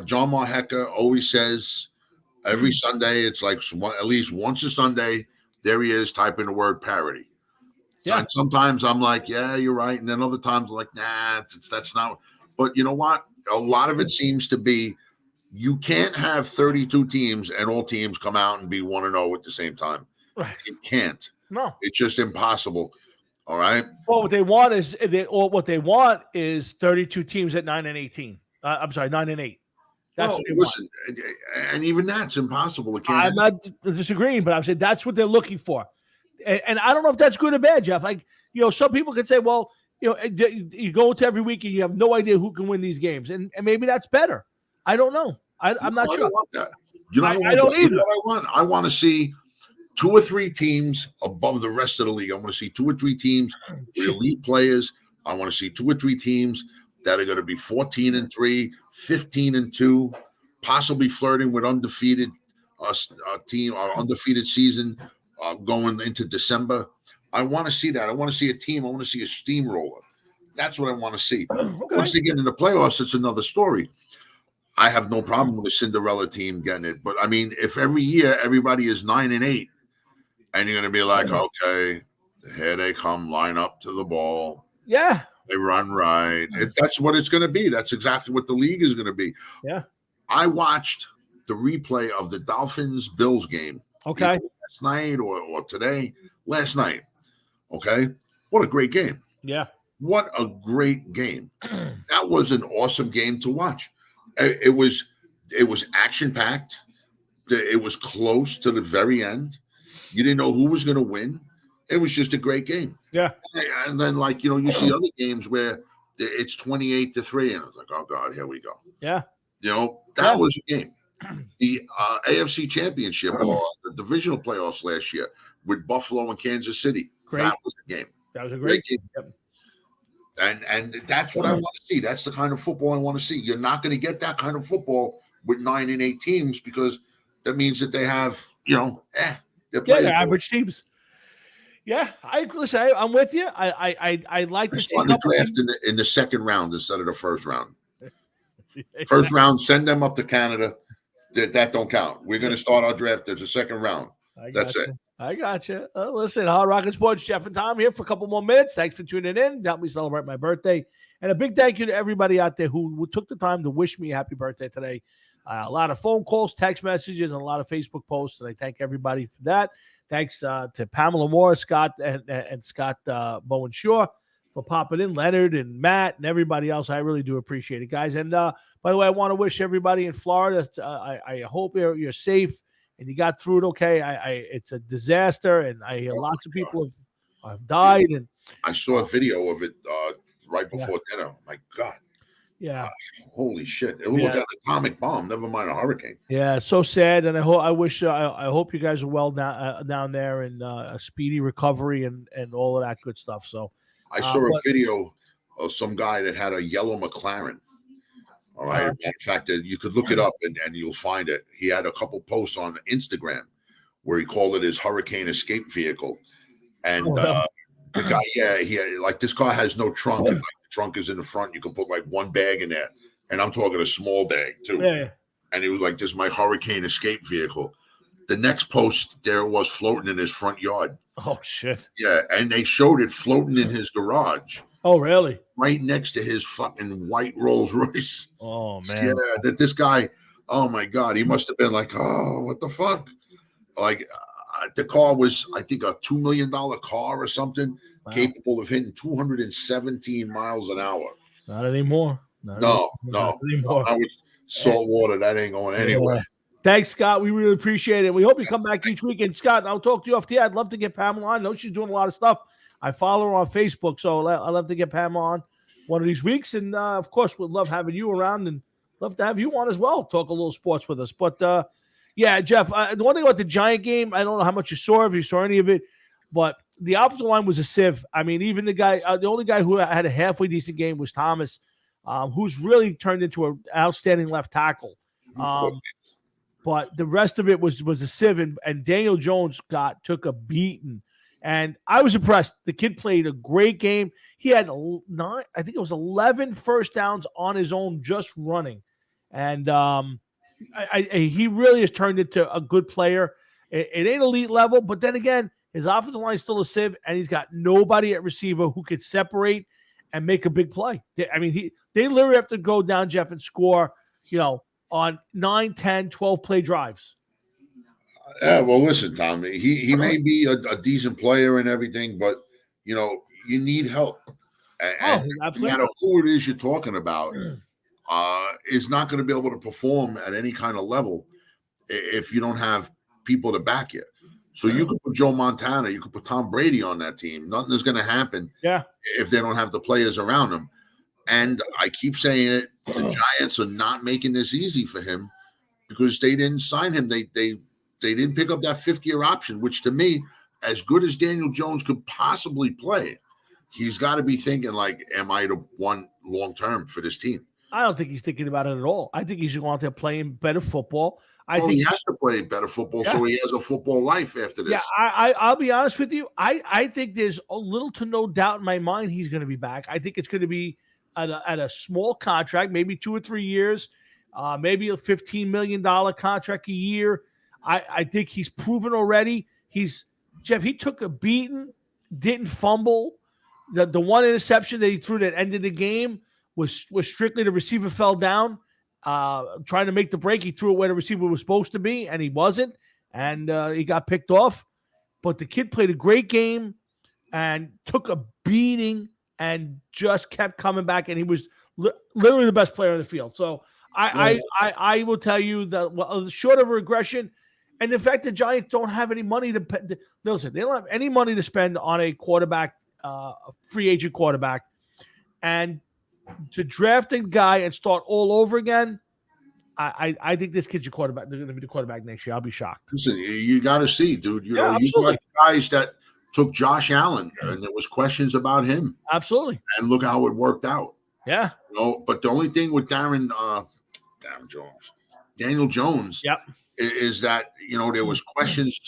B: John Marheca always says every Sunday, it's like at least once a Sunday, there he is typing the word parity. Yeah. And sometimes I'm like, yeah, you're right. And then other times I'm like, nah, that's not. But you know what? A lot of it seems to be you can't have 32 teams and all teams come out and be 1-0 at the same time.
A: Right.
B: You can't.
A: No.
B: It's just impossible. All right.
A: Well, what they want is 32 teams at 9-18. I'm sorry, 9-8. That's what they want.
B: And even that's impossible.
A: I'm not disagreeing, but I'm saying that's what they're looking for. And I don't know if that's good or bad, Jeff. Like, some people could say, well, you go to every week and you have no idea who can win these games. And maybe that's better. I don't know. I'm not sure.
B: I don't want that.
A: I don't either.
B: You know what I want to see 2 or 3 teams above the rest of the league. I want to see 2 or 3 teams with elite players. I want to see 2 or 3 teams that are going to be 14-3, 15-2, possibly flirting with undefeated team or undefeated season going into December. I want to see that. I want to see a team. I want to see a steamroller. That's what I want to see. Okay. Once they get into the playoffs, it's another story. I have no problem with a Cinderella team getting it. But, I mean, if every year everybody is 9-8 and you're going to be like, okay, here they come, line up to the ball.
A: Yeah.
B: They run right. That's what it's going to be. That's exactly what the league is going to be.
A: Yeah.
B: I watched the replay of the Dolphins-Bills game.
A: Okay.
B: Last night or today. Last night. Okay. What a great game.
A: Yeah.
B: What a great game. That was an awesome game to watch. It was action-packed. It was close to the very end. You didn't know who was going to win. It was just a great game.
A: Yeah.
B: And then, you see other games where it's 28-3, and I was like, oh, God, here we go.
A: Yeah.
B: That was a game. The AFC Championship or the divisional playoffs last year with Buffalo and Kansas City.
A: Great.
B: That was a game.
A: That was a great game. Yep.
B: And that's what I want to see. That's the kind of football I want to see. You're not going to get that kind of football with 9-8 teams because that means that they have,
A: they're average teams. Yeah, I'm with you. I like to see
B: the draft in the second round instead of the first round. First round, send them up to Canada. That don't count. We're going to start our draft as the second round. That's it.
A: I got you. Listen, Hard Rock Sports, Jeff and Tom here for a couple more minutes. Thanks for tuning in. Help me celebrate my birthday. And a big thank you to everybody out there who took the time to wish me a happy birthday today. A lot of phone calls, text messages, and a lot of Facebook posts. And I thank everybody for that. Thanks to Pamela Moore, Scott, and Scott Bowen Shaw for popping in, Leonard and Matt and everybody else. I really do appreciate it, guys. And by the way, I want to wish everybody in Florida, I hope you're safe and you got through it okay. It's a disaster, and I hear lots of people have died. And
B: I saw a video of it right before dinner. My God.
A: Yeah.
B: Holy shit. It looked like an atomic bomb, never mind a hurricane.
A: Yeah, so sad. And I hope you guys are well down there and a speedy recovery and all of that good stuff. So
B: I saw a video of some guy that had a yellow McLaren. All right. In fact, you could look it up and you'll find it. He had a couple posts on Instagram where he called it his hurricane escape vehicle. And the guy, he had, this car has no trunk. Like, the trunk is in the front. You can put one bag in there. And I'm talking a small bag too.
A: Yeah.
B: And he was like, this is my hurricane escape vehicle. The next post there was floating in his front yard.
A: Oh, shit.
B: Yeah. And they showed it floating in his garage.
A: Oh, really?
B: Right next to his fucking white Rolls Royce.
A: Oh, man.
B: Yeah, that this guy, oh, my God, he must have been like, oh, what the fuck? The car was, I think, a $2 million car or something, capable of hitting 217 miles an hour.
A: Not anymore.
B: No.
A: Anymore.
B: I was salt water. That ain't going anywhere.
A: Yeah. Thanks, Scott. We really appreciate it. We hope you come back each week. And Scott, I'll talk to you off the air. I'd love to get Pamela on. I know she's doing a lot of stuff. I follow her on Facebook, so I'd love to get Pamela on one of these weeks. And of course, we'd love having you around and love to have you on as well. Talk a little sports with us. But yeah, Jeff, the one thing about the Giant game, I don't know how much you saw, if you saw any of it, but the offensive line was a sieve. I mean, even the only guy who had a halfway decent game was Thomas, who's really turned into an outstanding left tackle. But the rest of it was a sieve, and Daniel Jones took a beating. And I was impressed. The kid played a great game. He had 11 first downs on his own just running. And he really has turned into a good player. It ain't elite level, but then again, his offensive line is still a sieve, and he's got nobody at receiver who could separate and make a big play. They literally have to go down, Jeff, and score, on 9, 10, 12 play drives.
B: Yeah, well, listen, Tom, he may be a decent player and everything, but, you need help. And no matter who it is you're talking about, is not going to be able to perform at any kind of level if you don't have people to back you. So you could put Joe Montana, you could put Tom Brady on that team. Nothing is going to happen if they don't have the players around them. And I keep saying it, the Giants are not making this easy for him because they didn't sign him. They didn't pick up that 5th-year option, which to me, as good as Daniel Jones could possibly play, he's got to be thinking like, am I the one long-term for this team?
A: I don't think he's thinking about it at all. I think he's going out there playing better football.
B: I think he has to play better football so he has a football life after this.
A: Yeah, I'll be honest with you. I think there's a little to no doubt in my mind he's going to be back. I think it's going to be at a small contract, maybe 2 or 3 years, maybe a $15 million contract a year. I think he's proven already. Jeff, he took a beating, didn't fumble. The one interception that he threw that ended the game was strictly the receiver fell down, trying to make the break. He threw it where the receiver was supposed to be, and he wasn't, and he got picked off. But the kid played a great game and took a beating and just kept coming back, and he was literally the best player on the field. So I will tell you that short of regression, and the fact the Giants don't have any money listen, they don't have any money to spend on a quarterback, a free agent quarterback, and to draft a guy and start all over again. I think this kid's your quarterback. They're going to be the quarterback next year. I'll be shocked.
B: Listen, you got to see, dude. You like guys that took Josh Allen, and there was questions about him.
A: Absolutely.
B: And look how it worked out.
A: Yeah.
B: But the only thing with Daniel Jones, is that there was questions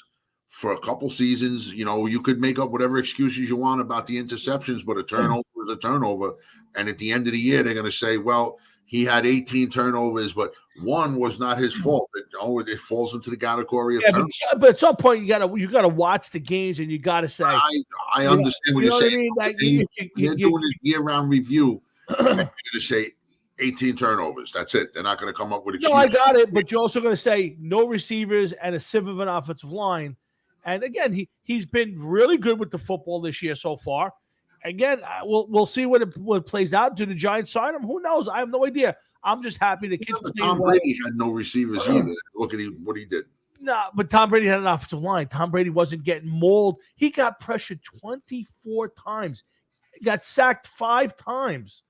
B: for a couple seasons. You could make up whatever excuses you want about the interceptions, but a turnover is a turnover. And at the end of the year, they're going to say, well, he had 18 turnovers, but one was not his fault. It falls into the category of turnovers.
A: But at some point, you gotta watch the games, and you got to say,
B: I understand what you're saying. You're doing this year-round review. You're going to say 18 turnovers. That's it. They're not going to come up with excuses.
A: No, I got it. But you're also going to say no receivers and a sieve of an offensive line. And again, he's been really good with the football this year so far. Again, we'll see what plays out. Do the Giants sign him? Who knows? I have no idea. I'm just happy the kids.
B: Tom Brady had no receivers either. Look at what he did.
A: No, but Tom Brady had an offensive line. Tom Brady wasn't getting mauled. He got pressured 24 times. He got sacked 5 times.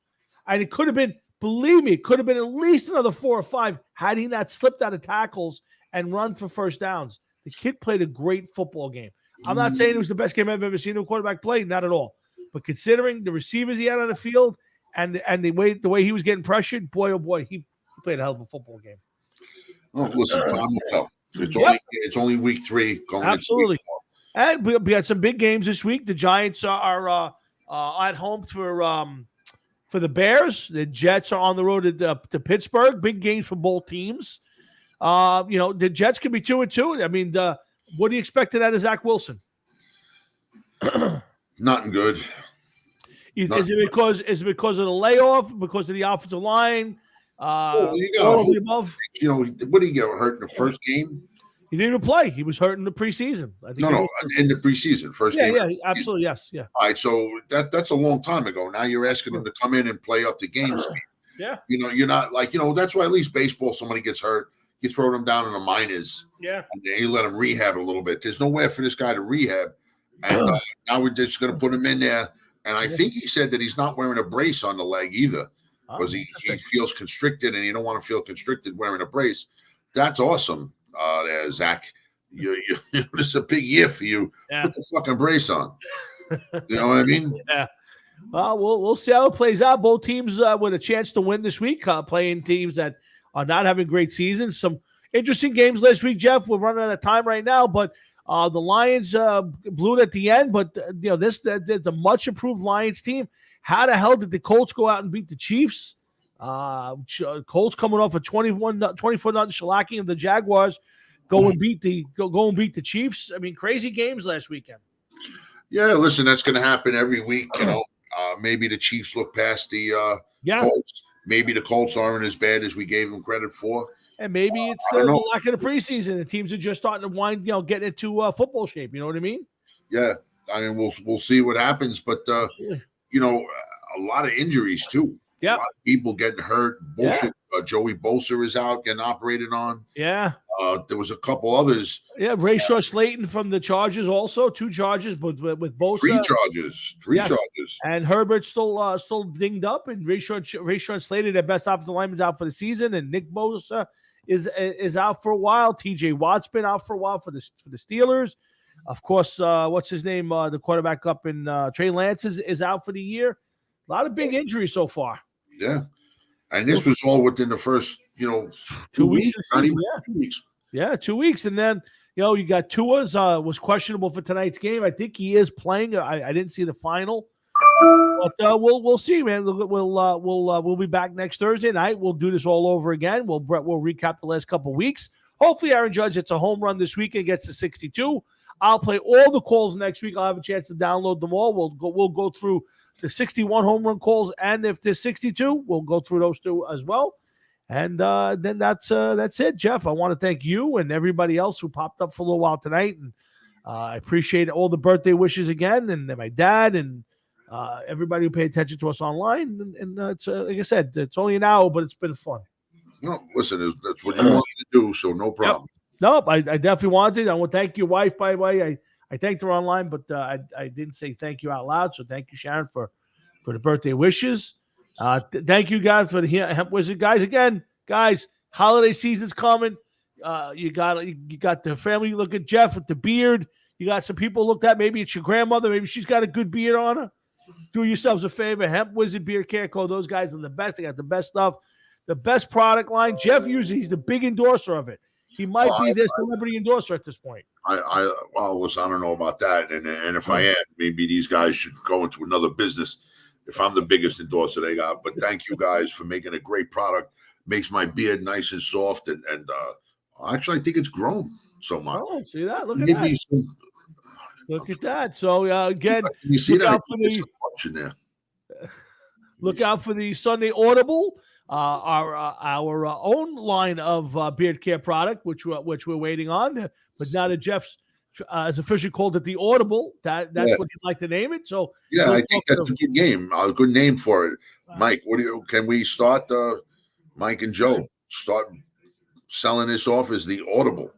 A: And it could have been, believe me, it could have been at least another 4 or 5 had he not slipped out of tackles and run for first downs. The kid played a great football game. I'm not saying it was the best game I've ever seen a quarterback play, not at all. But considering the receivers he had on the field and the way he was getting pressured, boy, oh boy, he played a hell of a football game.
B: Oh, listen, it's only week 3.
A: Absolutely. And we had some big games this week. The Giants are at home for the Bears. The Jets are on the road to Pittsburgh. Big games for both teams. The Jets could be 2-2. I mean, what do you expect out of Zach Wilson?
B: Nothing good.
A: Is it because of the layoff? Because of the offensive line? All of the above.
B: What did he get hurt in the first game?
A: He didn't even play. He was hurt in the preseason.
B: No, in the preseason, first game.
A: Yeah, absolutely, yes, yeah.
B: All right, so that's a long time ago. Now you're asking him to come in and play up to game speed.
A: Yeah.
B: You're not like, that's why at least baseball, somebody gets hurt, you throw them down in the minors,
A: Yeah.
B: and you let them rehab a little bit. There's nowhere for this guy to rehab. And now we're just going to put him in there. And I think he said that he's not wearing a brace on the leg either, because he feels constricted, and you don't want to feel constricted wearing a brace. That's awesome, there, Zach. This is a big year for you.
A: Yeah.
B: Put the fucking brace on. You know what I mean?
A: Yeah. Well, we'll see how it plays out. Both teams with a chance to win this week, playing teams that are not having great seasons. Some interesting games last week, Jeff. We're running out of time right now, but the Lions blew it at the end. But this the much improved Lions team. How the hell did the Colts go out and beat the Chiefs? Colts coming off a 24-0 shellacking of the Jaguars. Go and beat the Chiefs. I mean, crazy games last weekend.
B: Yeah, listen, that's going to happen every week. Maybe the Chiefs look past the Colts. Maybe the Colts aren't as bad as we gave them credit for.
A: And maybe it's the lack of the preseason. The teams are just starting to wind, getting into football shape. You know what I mean?
B: Yeah, I mean we'll see what happens, but a lot of injuries too.
A: Yeah,
B: a lot of people getting hurt. Bullshit. Joey Bosa is out getting operated on.
A: Yeah.
B: There was a couple others.
A: Yeah, Rayshon Slayton from the Chargers also 2 charges, but with Bosa
B: 3 charges. 3 charges.
A: And Herbert's still dinged up, and Rayshon Slayton, their best offensive lineman's out for the season, and Nick Bosa is out for a while. TJ Watt's been out for a while for the Steelers. Of course, what's his name? The quarterback up in Trey Lance is out for the year. A lot of big injuries so far.
B: Yeah. And this was all within the first,
A: 2 weeks.
B: Not even 2 weeks.
A: Yeah, 2 weeks. And then, you got Tua's was questionable for tonight's game. I think he is playing. I didn't see the final. But we'll see, man. We'll be back next Thursday night. We'll do this all over again. We'll recap the last couple of weeks. Hopefully, Aaron Judge hits a home run this weekend, gets to 62. I'll play all the calls next week. I'll have a chance to download them all. We'll go through the 61 home run calls, and if there's 62, we'll go through those 2 as well. And then that's it, Jeff. I want to thank you and everybody else who popped up for a little while tonight, and I appreciate all the birthday wishes again, and my dad and everybody who paid attention to us online. And it's like I said, it's only an hour, but it's been fun.
B: No, listen, that's what you wanted to do, so no problem.
A: Yep. Nope, I definitely wanted. I want to thank your wife, by the way. I thanked her online, but I didn't say thank you out loud. So thank you, Sharon, for the birthday wishes. Thank you, guys, for the Hemp Wizard guys. Again, guys, holiday season's coming. You got the family. Look at Jeff with the beard. You got some people looked at. Maybe it's your grandmother. Maybe she's got a good beard on her. Do yourselves a favor. Hemp Wizard Beard Care Co. Those guys are the best. They got the best stuff, the best product line. Jeff he's the big endorser of it. He might be their celebrity endorser at this point.
B: Listen, I don't know about that. And if I am, maybe these guys should go into another business if I'm the biggest endorser they got. But thank you guys for making a great product. Makes my beard nice and soft. And actually, I think it's grown so much.
A: Oh, see that? Look at that. Look at that. So, again,
B: you see that?
A: Look out for the Sunday Audible. Our own line of beard care product, which we're waiting on, but now that Jeff's has officially called it the Audible, that's what he'd like to name it. So
B: I think that's a good name for it. Mike, can we start Mike and Joe start selling this off as the Audible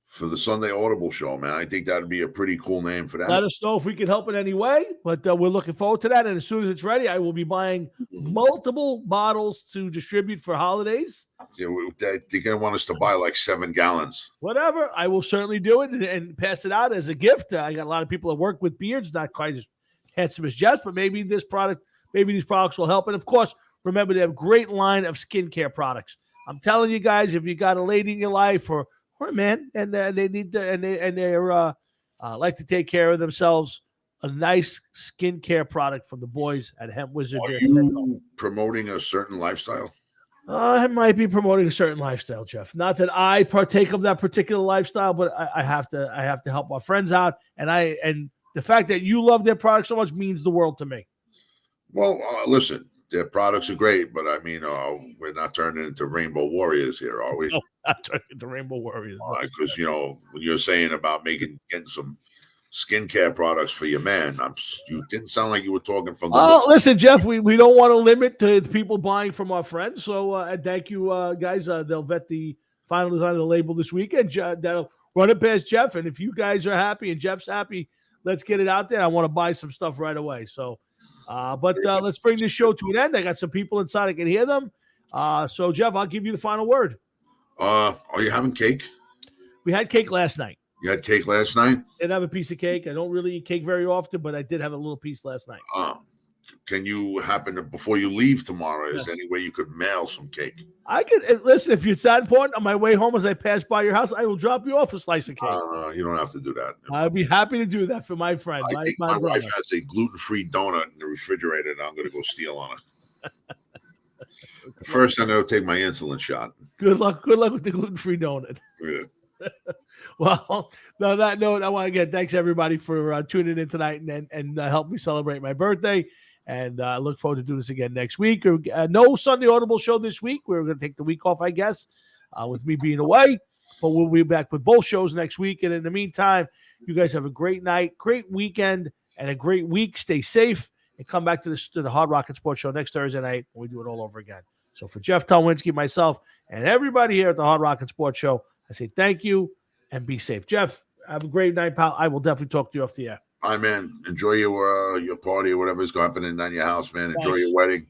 B: for the Sunday Audible show, man? I think that'd be a pretty cool name for that.
A: Let us know if we can help in any way, but we're looking forward to that. And as soon as it's ready, I will be buying multiple bottles to distribute for holidays.
B: Yeah, they're going to want us to buy like 7 gallons.
A: Whatever. I will certainly do it and pass it out as a gift. I got a lot of people that work with beards, not quite as handsome as Jeff, but maybe these products will help. And of course, remember they have a great line of skincare products. I'm telling you guys, if you got a lady in your life or a man, and they need to, and they're like to take care of themselves, a nice skincare product from the boys at Hemp Wizard.
B: Are you promoting a certain lifestyle?
A: I might be promoting a certain lifestyle, Jeff. Not that I partake of that particular lifestyle, but I have to help our friends out, and the fact that you love their product so much means the world to me.
B: Well, listen. Their products are great, but I mean, we're not turning into Rainbow Warriors here, are we?
A: No, not turning into Rainbow Warriors.
B: Because when you're saying about getting some skincare products for your man. You didn't sound like you were talking from the.
A: Oh, listen, Jeff, we don't want to limit to people buying from our friends. So and thank you, guys. They'll vet the final design of the label this weekend. They'll run it past Jeff. And if you guys are happy and Jeff's happy, let's get it out there. I want to buy some stuff right away. So, but let's bring this show to an end. I got some people inside. I can hear them. So, Jeff, I'll give you the final word.
B: Are you having cake?
A: We had cake last night.
B: You had cake last night?
A: Did have a piece of cake. I don't really eat cake very often, but I did have a little piece last night.
B: Can you happen to, before you leave tomorrow,
A: Yes.
B: is there any way you could mail some cake?
A: I could listen if it's that important. On my way home, as I pass by your house, I will drop you off a slice of cake.
B: You don't have to do that.
A: I'd be happy to do that for my friend.
B: I think my wife has a gluten-free donut in the refrigerator that I'm going to go steal on her. First, I'm going to take my insulin shot.
A: Good luck. Good luck with the gluten-free donut.
B: Yeah.
A: Well, on that note, I want to thanks everybody for tuning in tonight and help me celebrate my birthday. And I look forward to doing this again next week. No Sunday Audible show this week. We're going to take the week off, I guess, with me being away. But we'll be back with both shows next week. And in the meantime, you guys have a great night, great weekend, and a great week. Stay safe and come back to the Hard Rock and Sports Show next Thursday night when we do it all over again. So for Jeff Tolwinski, myself, and everybody here at the Hard Rock and Sports Show, I say thank you and be safe. Jeff, have a great night, pal. I will definitely talk to you off the air.
B: All right, man. Enjoy your party or whatever's happening down your house, man. Enjoy
A: Thanks.
B: your wedding.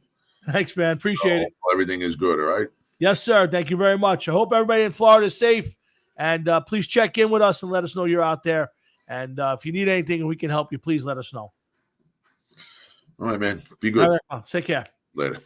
A: Thanks, man. Appreciate it.
B: Everything is good, all right?
A: Yes, sir. Thank you very much. I hope everybody in Florida is safe. And please check in with us and let us know you're out there. And if you need anything and we can help you, please let us know.
B: All right, man. Be good.
A: All right, take care.
B: Later.